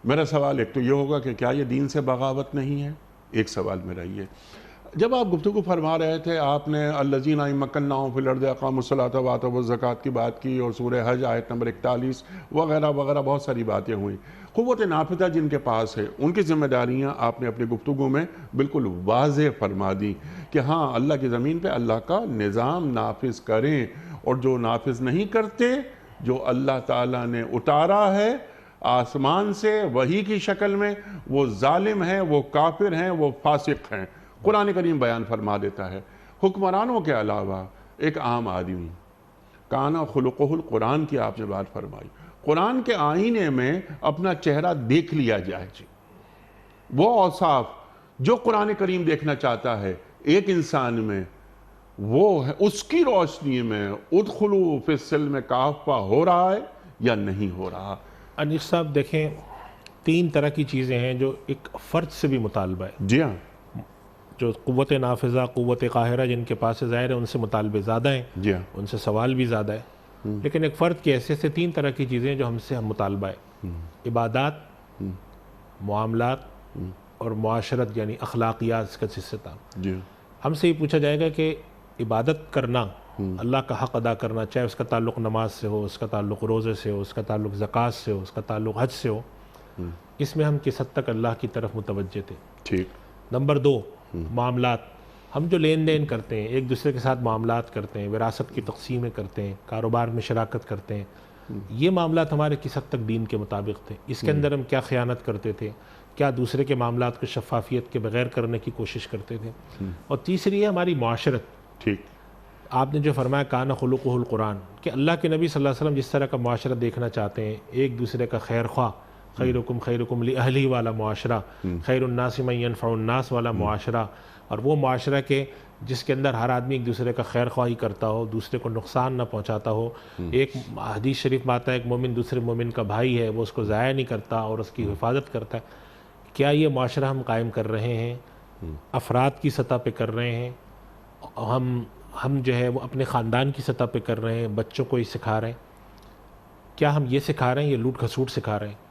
میرا سوال ایک تو یہ ہوگا کہ کیا یہ دین سے بغاوت نہیں ہے؟ ایک سوال میرا یہ۔ جب آپ گفتگو فرما رہے تھے آپ نے الذین مکناہم فی الارض اقاموا الصلاۃ وآتوا الزکوٰۃ کی بات کی اور سورہ حج آیت نمبر 41 وغیرہ وغیرہ بہت ساری باتیں ہوئیں. قوت نافذہ جن کے پاس ہے ان کی ذمہ داریاں آپ نے اپنی گفتگو میں بالکل واضح فرما دی کہ ہاں اللہ کی زمین پہ اللہ کا نظام نافذ کریں، اور جو نافذ نہیں کرتے، جو اللہ تعالیٰ نے اتارا ہے آسمان سے وحی کی شکل میں، وہ ظالم ہیں، وہ کافر ہیں، وہ فاسق ہیں. قرآن کریم بیان فرما دیتا ہے. حکمرانوں کے علاوہ ایک عام آدمی، کانا خلقہ القرآن کی آپ نے بات فرمائی، قرآن کے آئینے میں اپنا چہرہ دیکھ لیا جائے. وہ اوصاف جو قرآن کریم دیکھنا چاہتا ہے ایک انسان میں، وہ ہے اس کی روشنی میں ادخلوا فی السلم کافہ ہو رہا ہے یا نہیں ہو رہا. انیس صاحب دیکھیں، 3 طرح کی چیزیں ہیں جو ایک فرد سے بھی مطالبہ ہے. جی ہاں، جو قوت نافذہ، قوت قاہرہ جن کے پاس ظاہر ہے ان سے مطالبے زیادہ ہیں، جی ہاں، ان سے سوال بھی زیادہ ہے. لیکن ایک فرد کی حیثیت سے 3 طرح کی چیزیں جو ہم سے مطالبہ ہے: عبادات، معاملات اور معاشرت یعنی اخلاقیات کا سلسلہ. جی ہاں، ہم سے یہ پوچھا جائے گا کہ عبادت کرنا، اللہ کا حق ادا کرنا، چاہے اس کا تعلق نماز سے ہو، اس کا تعلق روزے سے ہو، اس کا تعلق زکوٰۃ سے ہو، اس کا تعلق حج سے ہو، اس میں ہم کس حد تک اللہ کی طرف متوجہ تھے. ٹھیک. نمبر 2، معاملات. ہم جو لین دین کرتے ہیں، ایک دوسرے کے ساتھ معاملات کرتے ہیں، وراثت کی تقسیمیں کرتے ہیں، کاروبار میں شراکت کرتے ہیں، یہ معاملات ہمارے کس حد تک دین کے مطابق تھے؟ اس کے اندر ہم کیا خیانت کرتے تھے؟ کیا دوسرے کے معاملات کو شفافیت کے بغیر کرنے کی کوشش کرتے تھے؟ اور تیسری ہے ہماری معاشرت. ٹھیک. آپ نے جو فرمایا کان خلقہ القرآن، کہ اللہ کے نبی صلی اللہ علیہ وسلم جس طرح کا معاشرہ دیکھنا چاہتے ہیں، ایک دوسرے کا خیر خواہ، خیرکم خیرکم لأہلہ والا معاشرہ، خیر الناس من ینفع الناس والا معاشرہ، اور وہ معاشرہ کے جس کے اندر ہر آدمی ایک دوسرے کا خیر خواہی کرتا ہو، دوسرے کو نقصان نہ پہنچاتا ہو. ایک حدیث شریف میں آتا ہے ایک مومن دوسرے مومن کا بھائی ہے، وہ اس کو ضائع نہیں کرتا اور اس کی حفاظت کرتا ہے. کیا یہ معاشرہ ہم قائم کر رہے ہیں؟ افراد کی سطح پہ کر رہے ہیں؟ ہم جو ہے وہ اپنے خاندان کی سطح پہ کر رہے ہیں؟ بچوں کو یہ سکھا رہے ہیں؟ کیا ہم یہ سکھا رہے ہیں، یہ لوٹ کھسوٹ سکھا رہے ہیں،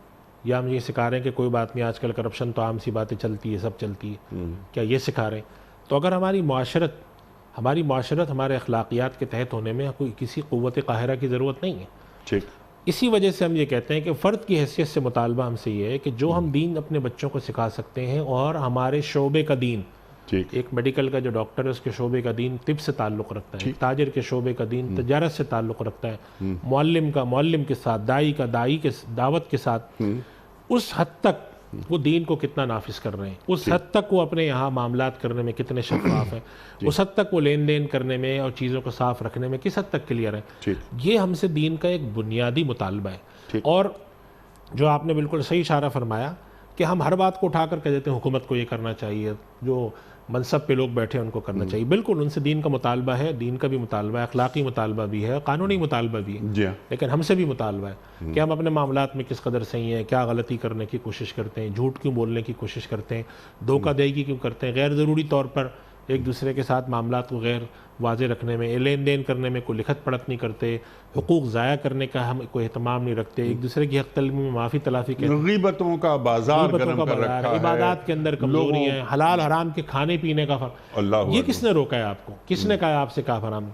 یا ہم یہ سکھا رہے ہیں کہ کوئی بات نہیں، آج کل کرپشن تو عام سی باتیں چلتی ہے، سب چلتی ہے؟ کیا یہ سکھا رہے ہیں؟ تو اگر ہماری معاشرت ہمارے اخلاقیات کے تحت ہونے میں کوئی کسی قوت قاہرہ کی ضرورت نہیں ہے. ٹھیک. اسی وجہ سے ہم یہ کہتے ہیں کہ فرد کی حیثیت سے مطالبہ ہم سے یہ ہے کہ جو ہم دین اپنے بچوں کو سکھا سکتے ہیں، اور ہمارے شعبے کا دین، ٹھیک. ایک میڈیکل کا جو ڈاکٹر ہے اس کے شعبے کا دین طب سے تعلق رکھتا ہے، تاجر کے شعبے کا دین تجارت سے تعلق رکھتا ہے، معلم کے ساتھ، داعی کا داعی کے دعوت کے ساتھ، اس حد تک وہ دین کو کتنا نافذ کر رہے ہیں، اس حد تک وہ اپنے یہاں معاملات کرنے میں کتنے شفاف ہیں، اس حد تک وہ لین دین کرنے میں اور چیزوں کو صاف رکھنے میں کس حد تک کلیئر ہیں. یہ ہم سے دین کا ایک بنیادی مطالبہ ہے. اور جو آپ نے بالکل صحیح اشارہ فرمایا کہ ہم ہر بات کو اٹھا کر کہہ دیتے ہیں حکومت کو یہ کرنا چاہیے، جو منصب پہ لوگ بیٹھے ہیں ان کو کرنا چاہیے. بالکل ان سے دین کا مطالبہ ہے، دین کا بھی مطالبہ ہے، اخلاقی مطالبہ بھی ہے، قانونی مطالبہ بھی ہے. لیکن ہم سے بھی مطالبہ ہے کہ ہم اپنے معاملات میں کس قدر صحیح ہیں، کیا غلطی کرنے کی کوشش کرتے ہیں، جھوٹ کیوں بولنے کی کوشش کرتے ہیں، دھوکہ دہی کیوں کرتے ہیں، غیر ضروری طور پر ایک دوسرے کے ساتھ معاملات کو غیر واضح رکھنے میں، لین دین کرنے میں کوئی لکھت پڑھت نہیں کرتے، حقوق ضائع کرنے کا ہم کوئی اہتمام نہیں رکھتے، ایک دوسرے کی حق تلفی میں معافی تلافی کے غیبتوں کا بازار گرم کر رکھا ہے، عبادات کے اندر کمزوری ہیں، حلال حرام کے کھانے پینے کا فرق. یہ کس نے روکا ہے آپ کو؟ کس نے کہا ہے آپ سے کہا حرام؟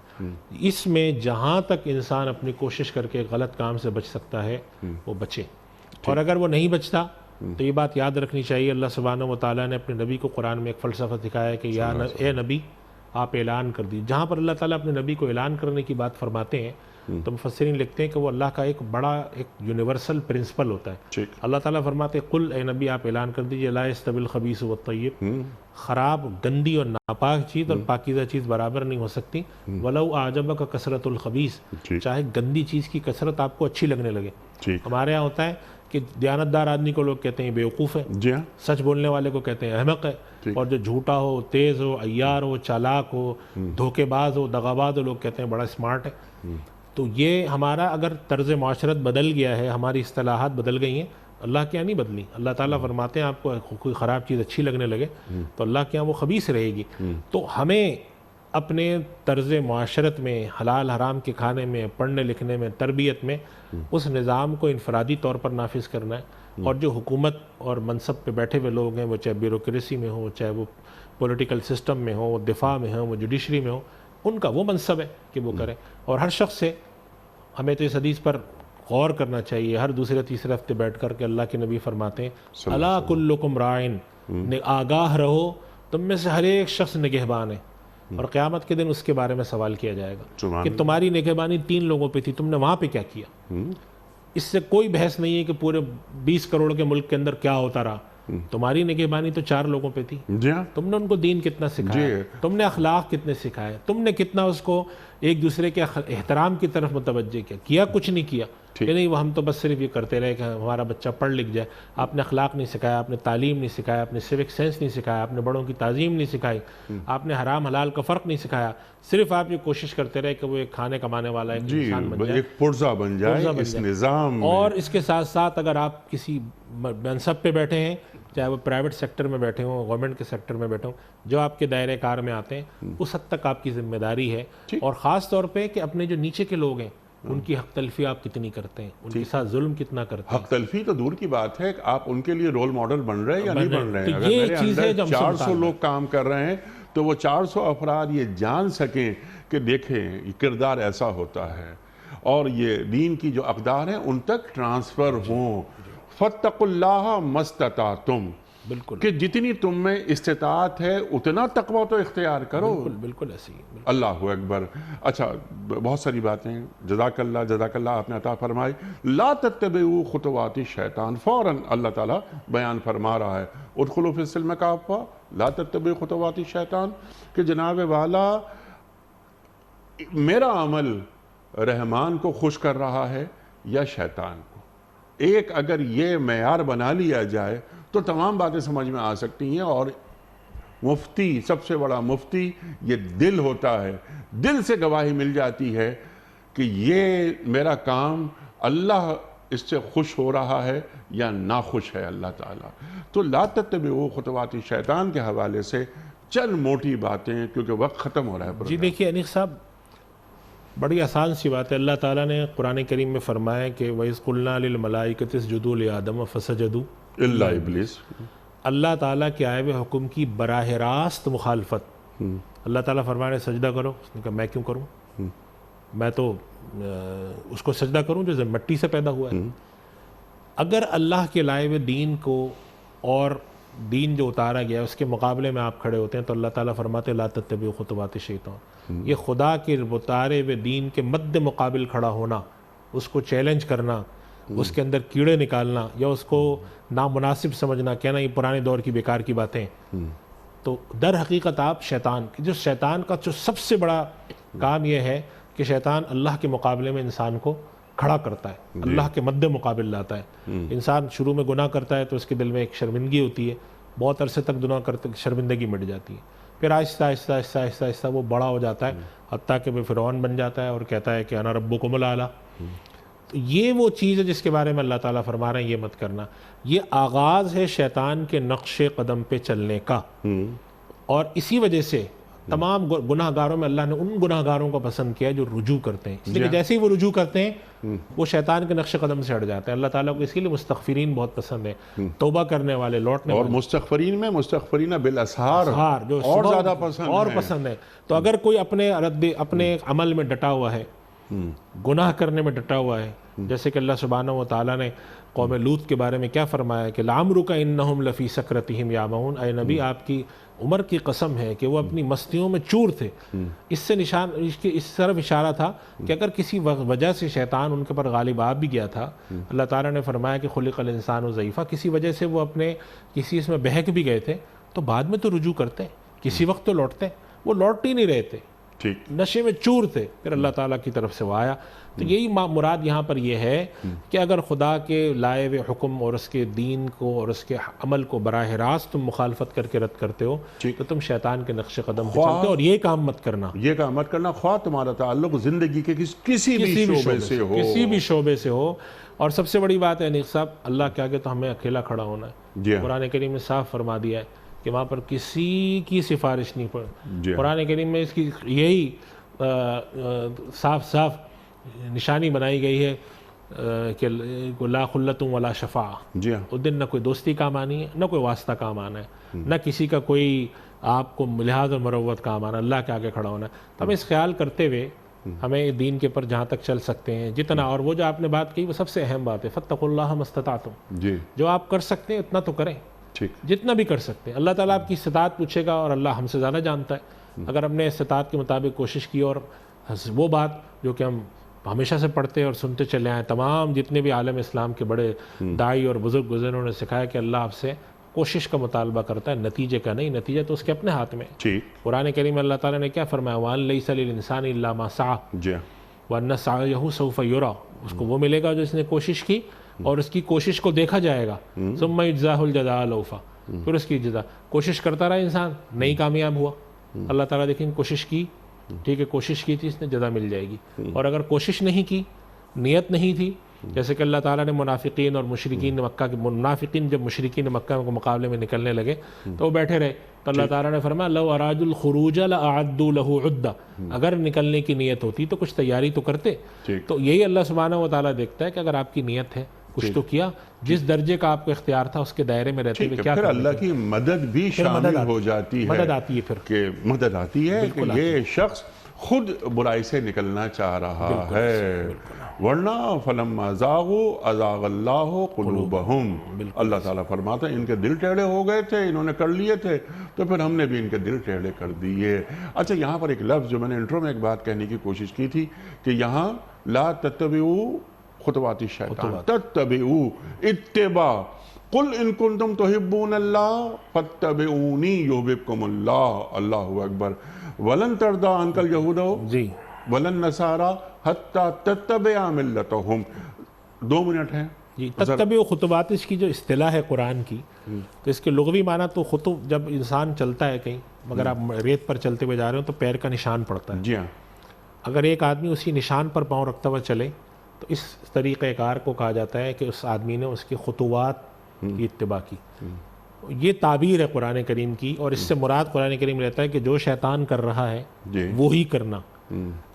اس میں جہاں تک انسان اپنی کوشش کر کے غلط کام سے بچ سکتا ہے وہ بچے، اور اگر وہ نہیں بچتا تو یہ بات یاد رکھنی چاہیے، اللہ سبحانہ و تعالیٰ نے اپنے نبی کو قرآن میں ایک فلسفہ دکھایا ہے کہ اے نبی آپ اعلان کر دیجیے. جہاں پر اللہ تعالیٰ اپنے نبی کو اعلان کرنے کی بات فرماتے ہیں تو مفسرین لکھتے ہیں کہ وہ اللہ کا ایک بڑا ایک یونیورسل پرنسپل ہوتا ہے. اللہ تعالیٰ فرماتے ہیں قل اے نبی آپ اعلان کر دیجیے لا یستوی الخبیث والطیب، خراب، گندی اور ناپاک چیز اور پاکیزہ چیز برابر نہیں ہو سکتی. ولو اعجبک کثرت الخبیث، چاہے گندی چیز کی کثرت آپ کو اچھی لگنے لگے. ہمارے یہاں ہوتا ہے کہ دیانتدار آدمی کو لوگ کہتے ہیں بیوقوف ہے، سچ بولنے والے کو کہتے ہیں احمق ہے، اور جو جھوٹا ہو، تیز ہو، عیار ہو، چالاک ہو، دھوکے باز ہو، دغاباز ہو، لوگ کہتے ہیں بڑا اسمارٹ ہے. تو یہ ہمارا اگر طرز معاشرت بدل گیا ہے، ہماری اصطلاحات بدل گئی ہیں، اللہ کے یہاں نہیں بدلی. اللہ تعالیٰ فرماتے ہیں آپ کو کوئی خراب چیز اچھی لگنے لگے تو اللہ کے یہاں وہ خبیث رہے گی. تو ہمیں اپنے طرز معاشرت میں، حلال حرام کے کھانے میں، پڑھنے لکھنے میں، تربیت میں اس نظام کو انفرادی طور پر نافذ کرنا ہے. اور جو حکومت اور منصب پہ بیٹھے ہوئے لوگ ہیں، وہ چاہے بیوروکریسی میں ہو، چاہے وہ پولیٹیکل سسٹم میں ہو، وہ دفاع میں ہو، وہ جوڈیشری میں ہو، ان کا وہ منصب ہے کہ وہ کریں. اور ہر شخص سے ہمیں تو اس حدیث پر غور کرنا چاہیے ہر دوسرے تیسرے ہفتے بیٹھ کر کے. اللہ کے نبی فرماتے ہیں الا کلکم راعٍ، آگاہ رہو، تم میں سے ہر ایک شخص نگہبان ہے، اور قیامت کے دن اس کے بارے میں سوال کیا جائے گا کہ تمہاری نگہبانی 3 لوگوں پہ تھی، تم نے وہاں پہ کیا کیا. اس سے کوئی بحث نہیں ہے کہ پورے 20 کروڑ کے ملک کے اندر کیا ہوتا رہا. تمہاری نگہبانی تو 4 لوگوں پہ تھی. تم نے ان کو دین کتنا سکھایا، تم نے اخلاق کتنے سکھائے، تم نے کتنا اس کو ایک دوسرے کے احترام کی طرف متوجہ کیا کچھ نہیں کیا کہ نہیں وہ ہم تو بس صرف یہ کرتے رہے کہ ہمارا بچہ پڑھ لکھ جائے. آپ نے اخلاق نہیں سکھایا، آپ نے تعلیم نہیں سکھایا، آپ نے سیوک سینس نہیں سکھایا، آپ نے بڑوں کی تعظیم نہیں سکھائی، آپ نے حرام حلال کا فرق نہیں سکھایا. صرف آپ یہ کوشش کرتے رہے کہ وہ ایک کھانے کمانے والا ایک انسان بن جائے، ایک پرزہ بن جائے اس نظام. اور اس کے ساتھ ساتھ اگر آپ کسی منصب پہ بیٹھے ہیں، چاہے وہ پرائیویٹ سیکٹر میں بیٹھے ہوں، گورنمنٹ کے سیکٹر میں بیٹھے ہوں، جو آپ کے دائرۂ کار میں آتے ہیں، اس حد تک آپ کی ذمہ داری ہے. اور خاص طور پہ کہ اپنے جو نیچے کے لوگ ہیں ان کی حق تلفی آپ کتنی کرتے ہیں، ان کے ساتھ ظلم کتنا کرتے ہیں. حق تلفی تو دور کی بات ہے کہ آپ ان کے لیے رول ماڈل بن رہے ہیں یا نہیں بن رہے ہیں. اگر میرے اندر 400 لوگ کام کر رہے ہیں تو وہ 400 افراد یہ جان سکیں کہ دیکھیں یہ کردار ایسا ہوتا ہے، اور یہ دین کی جو اقدار ہیں ان تک ٹرانسفر ہوں. فَاتَّقُوا اللَّهَ مَا اسْتَطَعْتُمْ، بالکل کہ جتنی تم میں استطاعت ہے اتنا تقوی تو اختیار کرو. بالکل ایسی ہے. اللہ اکبر. اچھا بہت ساری باتیں جزاک اللہ آپ نے عطا فرمائی. لا تتبعوا خطوات الشیطان، فوراً اللہ تعالیٰ بیان فرما رہا ہے ادخلوا فی السلم کافہ لا تتبعوا خطوات الشیطان، کہ جناب والا میرا عمل رحمان کو خوش کر رہا ہے یا شیطان کو. ایک اگر یہ معیار بنا لیا جائے تو تمام باتیں سمجھ میں آ سکتی ہیں. اور مفتی، سب سے بڑا مفتی یہ دل ہوتا ہے. دل سے گواہی مل جاتی ہے کہ یہ میرا کام اللہ اس سے خوش ہو رہا ہے یا ناخوش ہے اللہ تعالیٰ. تو لا تتبعوا خطوات الشیطان کے حوالے سے چند موٹی باتیں، کیونکہ وقت ختم ہو رہا ہے. جی دیکھیے انیق صاحب، بڑی آسان سی بات ہے. اللہ تعالیٰ نے قرآن کریم میں فرمایا کہ وَإِذْ قُلْنَا لِلْمَلَائِكَةِ اسْجُدُوا لِآدَمَ فَسَجَدُوا إِلَّا ابلیس. اللہ تعالیٰ کے آئے ہوئے حکم کی براہ راست مخالفت. اللہ تعالیٰ فرمایا سجدہ کرو، اس نے کہا میں کیوں کروں، میں تو اس کو سجدہ کروں جو مٹی سے پیدا ہوا ہے. اگر اللہ کے لائے ہوئے دین کو اور دین جو اتارا گیا اس کے مقابلے میں آپ کھڑے ہوتے ہیں تو اللہ تعالیٰ فرماتے لا تتبعوا خطوات الشیطان. یہ خدا کے اتارے ہوئے دین کے مد مقابل کھڑا ہونا، اس کو چیلنج کرنا، اس کے اندر کیڑے نکالنا یا اس کو نامناسب سمجھنا، کہنا یہ پرانے دور کی بیکار کی باتیں، تو در حقیقت آپ شیطان جو شیطان کا جو سب سے بڑا کام یہ ہے کہ شیطان اللہ کے مقابلے میں انسان کو کھڑا کرتا ہے، اللہ کے مد مقابل لاتا ہے. انسان شروع میں گناہ کرتا ہے تو اس کے دل میں ایک شرمندگی ہوتی ہے، بہت عرصے تک گناہ کرتے شرمندگی مٹ جاتی ہے، پھر آہستہ آہستہ آہستہ آہستہ آہستہ وہ بڑا ہو جاتا ہے، حتیٰ کہ وہ فرعون بن جاتا ہے اور کہتا ہے کہ انا ربکم الاعلی. تو یہ وہ چیز ہے جس کے بارے میں اللہ تعالیٰ فرما رہے ہیں یہ مت کرنا. یہ آغاز ہے شیطان کے نقش قدم پہ چلنے کا، اور اسی وجہ سے تمام گناہ گاروں میں اللہ نے ان گناہ گاروں کو پسند کیا جو رجوع کرتے ہیں، اس لیے کہ جیسے ہی وہ رجوع کرتے ہیں وہ شیطان کے نقش قدم سے ہٹ جاتے ہیں. اللہ تعالیٰ کو اسی لیے مستغفرین بہت پسند ہے، توبہ کرنے والے، لوٹنے اور مستغفرین میں مستغفرین بالاسحار جو اور زیادہ پسند ہے. تو اگر کوئی اپنے عمل میں ڈٹا ہوا ہے، گناہ کرنے میں ڈٹا ہوا ہے، جیسے کہ اللہ سبحانہ و تعالیٰ نے قوم لوط کے بارے میں کیا فرمایا کہ لعمرک انہم لفی سکرتہم یعمہون. اے نبی آپ کی عمر کی قسم ہے کہ وہ اپنی مستیوں میں چور تھے. اس سے اس طرف اشارہ تھا کہ اگر کسی وجہ سے شیطان ان کے پر غالب آ بھی گیا تھا، اللہ تعالیٰ نے فرمایا کہ خلق الانسان ضعیفا، کسی وجہ سے وہ اپنے کسی اس میں بہک بھی گئے تھے تو بعد میں تو رجوع کرتے ہیں، کسی وقت تو لوٹتے ہیں. وہ لوٹ ہی نہیں رہے تھے، نشے میں چور تھے، پھر اللہ تعالیٰ کی طرف سے وہ آیا. تو یہی مراد یہاں پر یہ ہے کہ اگر خدا کے لائے ہوئے حکم اور اس کے دین کو اور اس کے عمل کو براہ راست تم مخالفت کر کے رد کرتے ہو تو تم شیطان کے نقش قدم پہ چلتے ہو. اور یہ کام مت کرنا، خواہ تمہارا تعلق زندگی کے کسی بھی شعبے سے ہو. اور سب سے بڑی بات ہے انیق صاحب، اللہ کے آگے تو ہمیں اکیلا کھڑا ہونا ہے. قرآن کریم نے صاف فرما دیا ہے کہ وہاں پر کسی کی سفارش نہیں پڑ. قرآن کریم میں اس کی یہی صاف نشانی بنائی گئی ہے کہ لا خلۃ ولا شفاعہ. اس دن نہ کوئی دوستی کام آنی ہے، نہ کوئی واسطہ کام آنا ہے، نہ کسی کا کوئی آپ کو لحاظ اور مروت کام آنا، اللہ کے آگے کھڑا ہونا. تو ہمیں اس خیال کرتے ہوئے ہمیں دین کے پر جہاں تک چل سکتے ہیں جتنا، اور وہ جو آپ نے بات کی وہ سب سے اہم بات ہے، فاتقوا اللہ ما استطعتم. جی جو آپ کر سکتے ہیں اتنا تو کریں، ٹھیک. جتنا بھی کر سکتے ہیں. اللہ تعالیٰ آپ کی استطاعت پوچھے گا اور اللہ ہم سے زیادہ جانتا ہے. اگر ہم نے استطاعت کے مطابق کوشش کی، اور وہ بات جو کہ ہم ہمیشہ سے پڑھتے اور سنتے چلے آئے، تمام جتنے بھی عالم اسلام کے بڑے داعی اور بزرگ گزرے انہوں نے سکھایا کہ اللہ آپ سے کوشش کا مطالبہ کرتا ہے، نتیجے کا نہیں. نتیجہ تو اس کے اپنے ہاتھ میں ہے. ٹھیک. قرآن کریم میں اللہ تعالیٰ نے کیا فرمایا، وَأَن لَيْسَ لِلْإِنسَانِ إِلَّا مَا سَعَى جی وَأَنَّ سَعْيَهُ سَوْفَ يُرَى. اس کو وہ ملے گا جو اس نے کوشش کی، اور اس کی کوشش کو دیکھا جائے گا. ثُمَّ يُجْزَاهُ الْجَزَاءَ الْأَوْفَىٰ. پھر اس کی جزا. کوشش کرتا رہا انسان، نہیں کامیاب ہوا، اللہ تعالیٰ دیکھیں کوشش کی، ٹھیک ہے، کوشش کی تھی اس نے، جزا مل جائے گی. اور اگر کوشش نہیں کی، نیت نہیں تھی، جیسے کہ اللہ تعالیٰ نے منافقین اور مشرکین مکہ کے، منافقین جب مشرکین مکہ کے مقابلے میں نکلنے لگے تو وہ بیٹھے رہے، تو اللہ تعالیٰ نے فرمایا لو ارادوا الخروج لاعدوا له عدہ. اگر نکلنے کی نیت ہوتی تو کچھ تیاری تو کرتے. تو یہی اللہ سبحانہ و تعالیٰ دیکھتا ہے کہ اگر آپ کی نیت ہے، کچھ تو کیا، جس درجے کا آپ کو اختیار تھا اس کے دائرے میں رہتے ہوئے کیا پھر اللہ کی مدد بھی شامل ہو جاتی ہے. مدد آتی ہے، پھر کہ مدد آتی ہے کہ یہ شخص خود برائی سے نکلنا چاہ رہا ہے، ورنہ فلما زاغوا ازاغ اللہ قلوبہم. اللہ تعالیٰ فرماتا ہے ان کے دل ٹیڑھے ہو گئے تھے، انہوں نے کر لیے تھے تو پھر ہم نے بھی ان کے دل ٹیڑھے کر دیے. اچھا، یہاں پر ایک لفظ جو میں نے انٹرو میں ایک بات کہنے کی کوشش کی تھی کہ یہاں لا تتبعوا خطوات الشیطان، تتبعوا اتباع. قل ان کنتم تحبون اللہ فاتبعونی یحببکم اللہ. اللہ اکبر. ولن ترضى عنك اليهود جی ولن النصارى حتى تتبع ملتهم. 2 منٹ ہیں جی. تتبع خطوات اس کی جو اصطلاح ہے قرآن کی، تو اس کے لغوی معنی تو خطو، جب انسان چلتا ہے کہیں، اگر آپ ریت پر چلتے ہوئے جا رہے ہو تو پیر کا نشان پڑتا ہے. جی ہاں. اگر ایک آدمی اسی نشان پر پاؤں رکھتا ہوا چلے تو اس طریقہ کار کو کہا جاتا ہے کہ اس آدمی نے اس کی خطوات کی اتباع کی. یہ تعبیر ہے قرآن کریم کی، اور اس سے مراد قرآن کریم رہتا ہے کہ جو شیطان کر رہا ہے وہی کرنا.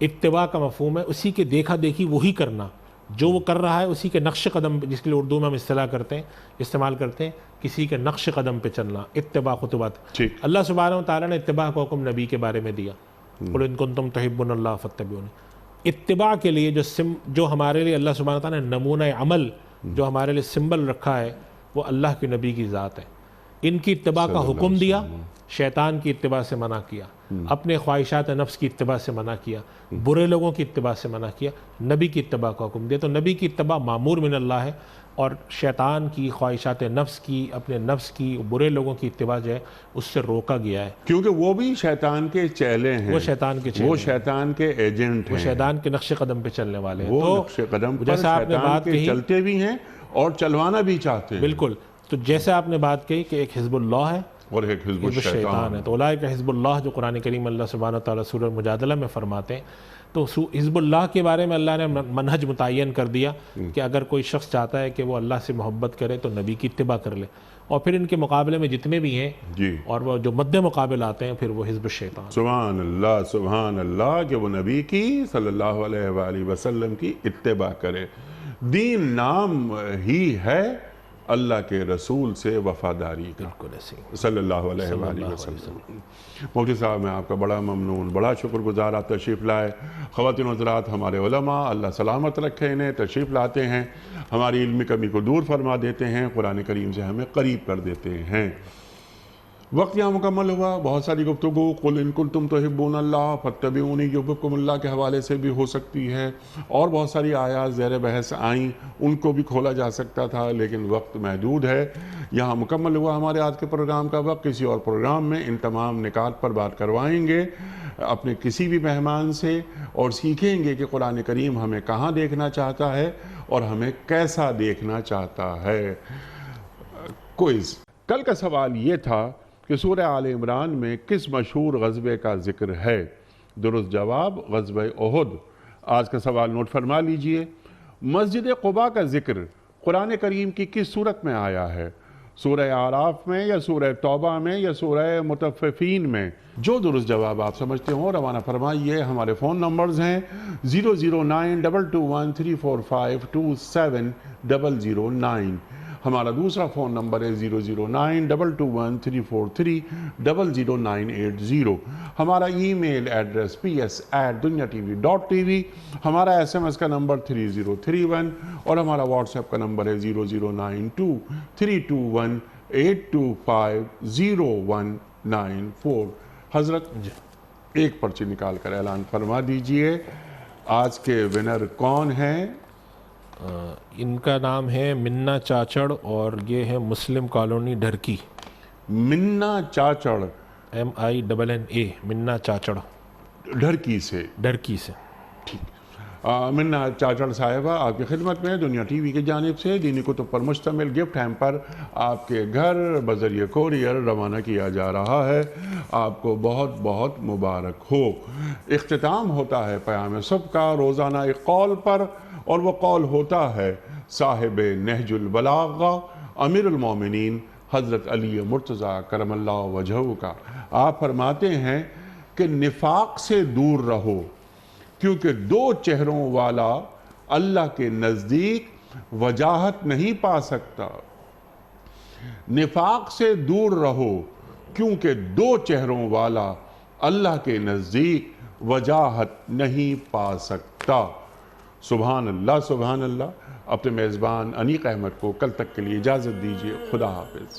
اتباع کا مفہوم ہے اسی کے دیکھا دیکھی وہی کرنا، جو وہ کر رہا ہے اسی کے نقش قدم، جس کے لیے اردو میں ہم اصطلاح کرتے ہیں، استعمال کرتے ہیں، کسی کے نقش قدم پہ چلنا. اتباع خطوات. اللہ سبحانہ و تعالیٰ نے اتباع کا حکم نبی کے بارے میں دیا، قل ان کنتم تحبون اللہ فاتبعونی. اتباع کے لیے جو ہمارے لیے اللہ سبحانہ و تعالیٰ نے نمونہ عمل جو ہمارے لیے سمبل رکھا ہے، وہ اللہ کے نبی کی ذات ہے. ان کی اتباع کا حکم دیا، شیطان کی اتباع سے منع کیا، اپنے خواہشات نفس کی اتباع سے منع کیا، برے لوگوں کی اتباع سے منع کیا، نبی کی اتباع کا حکم دیا. تو نبی کی اتباع معمور من اللہ ہے، اور شیطان کی، خواہشات نفس کی، اپنے نفس کی، برے لوگوں کی اتباع جو ہے اس سے روکا گیا ہے، کیونکہ وہ بھی شیطان کے چیلے ہیں، وہ شیطان کے چیلے، وہ شیطان کے ایجنٹ ہیں، وہ شیطان کے نقش قدم پہ چلنے والے ہیں. وہ نقش قدم پر شیطان کے چلتے بھی ہیں اور چلوانا بھی چاہتے ہیں. بالکل. تو جیسے آپ نے بات کہی کہ ایک حزب اللہ ہے اور ایک حزب الشیطان ہے، تو اولئک حزب اللہ جو قرآن کریم اللہ سبحانہ تعالیٰ سورہ مجادلہ میں فرماتے ہیں. تو حزب اللہ کے بارے میں اللہ نے منہج متعین کر دیا کہ اگر کوئی شخص چاہتا ہے کہ وہ اللہ سے محبت کرے تو نبی کی اتباع کر لے، اور پھر ان کے مقابلے میں جتنے بھی ہیں اور وہ جو مد مقابل آتے ہیں پھر وہ حزب الشیطان. سبحان اللہ، سبحان اللہ، کہ وہ نبی کی صلی اللہ علیہ وآلہ وسلم کی اتباع کرے. دین نام ہی ہے اللہ کے رسول سے وفاداری کا، صلی اللہ علیہ وآلہ وسلم. مفتی صاحب میں آپ کا بڑا ممنون، بڑا شکر گزار، آپ تشریف لائے. خواتین و حضرات، ہمارے علماء اللہ سلامت رکھے انہیں، تشریف لاتے ہیں، ہماری علمی کمی کو دور فرما دیتے ہیں، قرآن کریم سے ہمیں قریب کر دیتے ہیں. وقت یہاں مکمل ہوا. بہت ساری گفتگو قل ان کنتم تحبون اللہ فاتبعونی یحببکم اللہ کے حوالے سے بھی ہو سکتی ہے، اور بہت ساری آیات زیر بحث آئیں، ان کو بھی کھولا جا سکتا تھا، لیکن وقت محدود ہے. یہاں مکمل ہوا ہمارے آج کے پروگرام کا وقت. کسی اور پروگرام میں ان تمام نکات پر بات کروائیں گے اپنے کسی بھی مہمان سے، اور سیکھیں گے کہ قرآن کریم ہمیں کہاں دیکھنا چاہتا ہے اور ہمیں کیسا دیکھنا چاہتا ہے. کوئز. کل کا سوال یہ تھا کہ سورہ آل عمران میں کس مشہور غزوے کا ذکر ہے؟ درست جواب غزوہ احد. آج کا سوال نوٹ فرما لیجئے. مسجد قباء کا ذکر قرآن کریم کی کس سورت میں آیا ہے؟ سورہ اعراف میں، یا سورہ توبہ میں، یا سورہ مطففین میں؟ جو درست جواب آپ سمجھتے ہوں روانہ فرمائیے. ہمارے فون نمبرز ہیں 00922134527 009. ہمارا دوسرا فون نمبر ہے 009221343000980. ہمارا ای میل ایڈریس ps@dunyatv.tv. ہمارا SMS کا نمبر 3031 اور ہمارا واٹس ایپ کا نمبر ہے 0092321825019 حضرت ایک پرچی نکال کر اعلان فرما دیجئے آج کے ونر کون ہیں؟ ان کا نام ہے منا چاچڑ اور یہ ہے مسلم کالونی ڈھرکی. منا چاچڑ MINNA منا چاچڑ ڈھرکی سے. ڈھرکی سے. منا چاچڑ صاحبہ آپ کی خدمت میں دنیا ٹی وی کی جانب سے دینی کتب پر مشتمل گفٹ ہیمپر آپ کے گھر بذریعہ کوریئر روانہ کیا جا رہا ہے. آپ کو بہت بہت مبارک ہو. اختتام ہوتا ہے پیام صبح کا روزانہ ایک قول پر اور وہ قول ہوتا ہے صاحب نہج البلاغہ امیر المومنین حضرت علی مرتضیٰ کرم اللہ وجہہ کا. آپ فرماتے ہیں کہ نفاق سے دور رہو کیونکہ دو چہروں والا اللہ کے نزدیک وجاہت نہیں پا سکتا. نفاق سے دور رہو کیونکہ دو چہروں والا اللہ کے نزدیک وجاہت نہیں پا سکتا. سبحان اللہ سبحان اللہ. اپنے میزبان انیق احمد کو کل تک کے لیے اجازت دیجیے. خدا حافظ.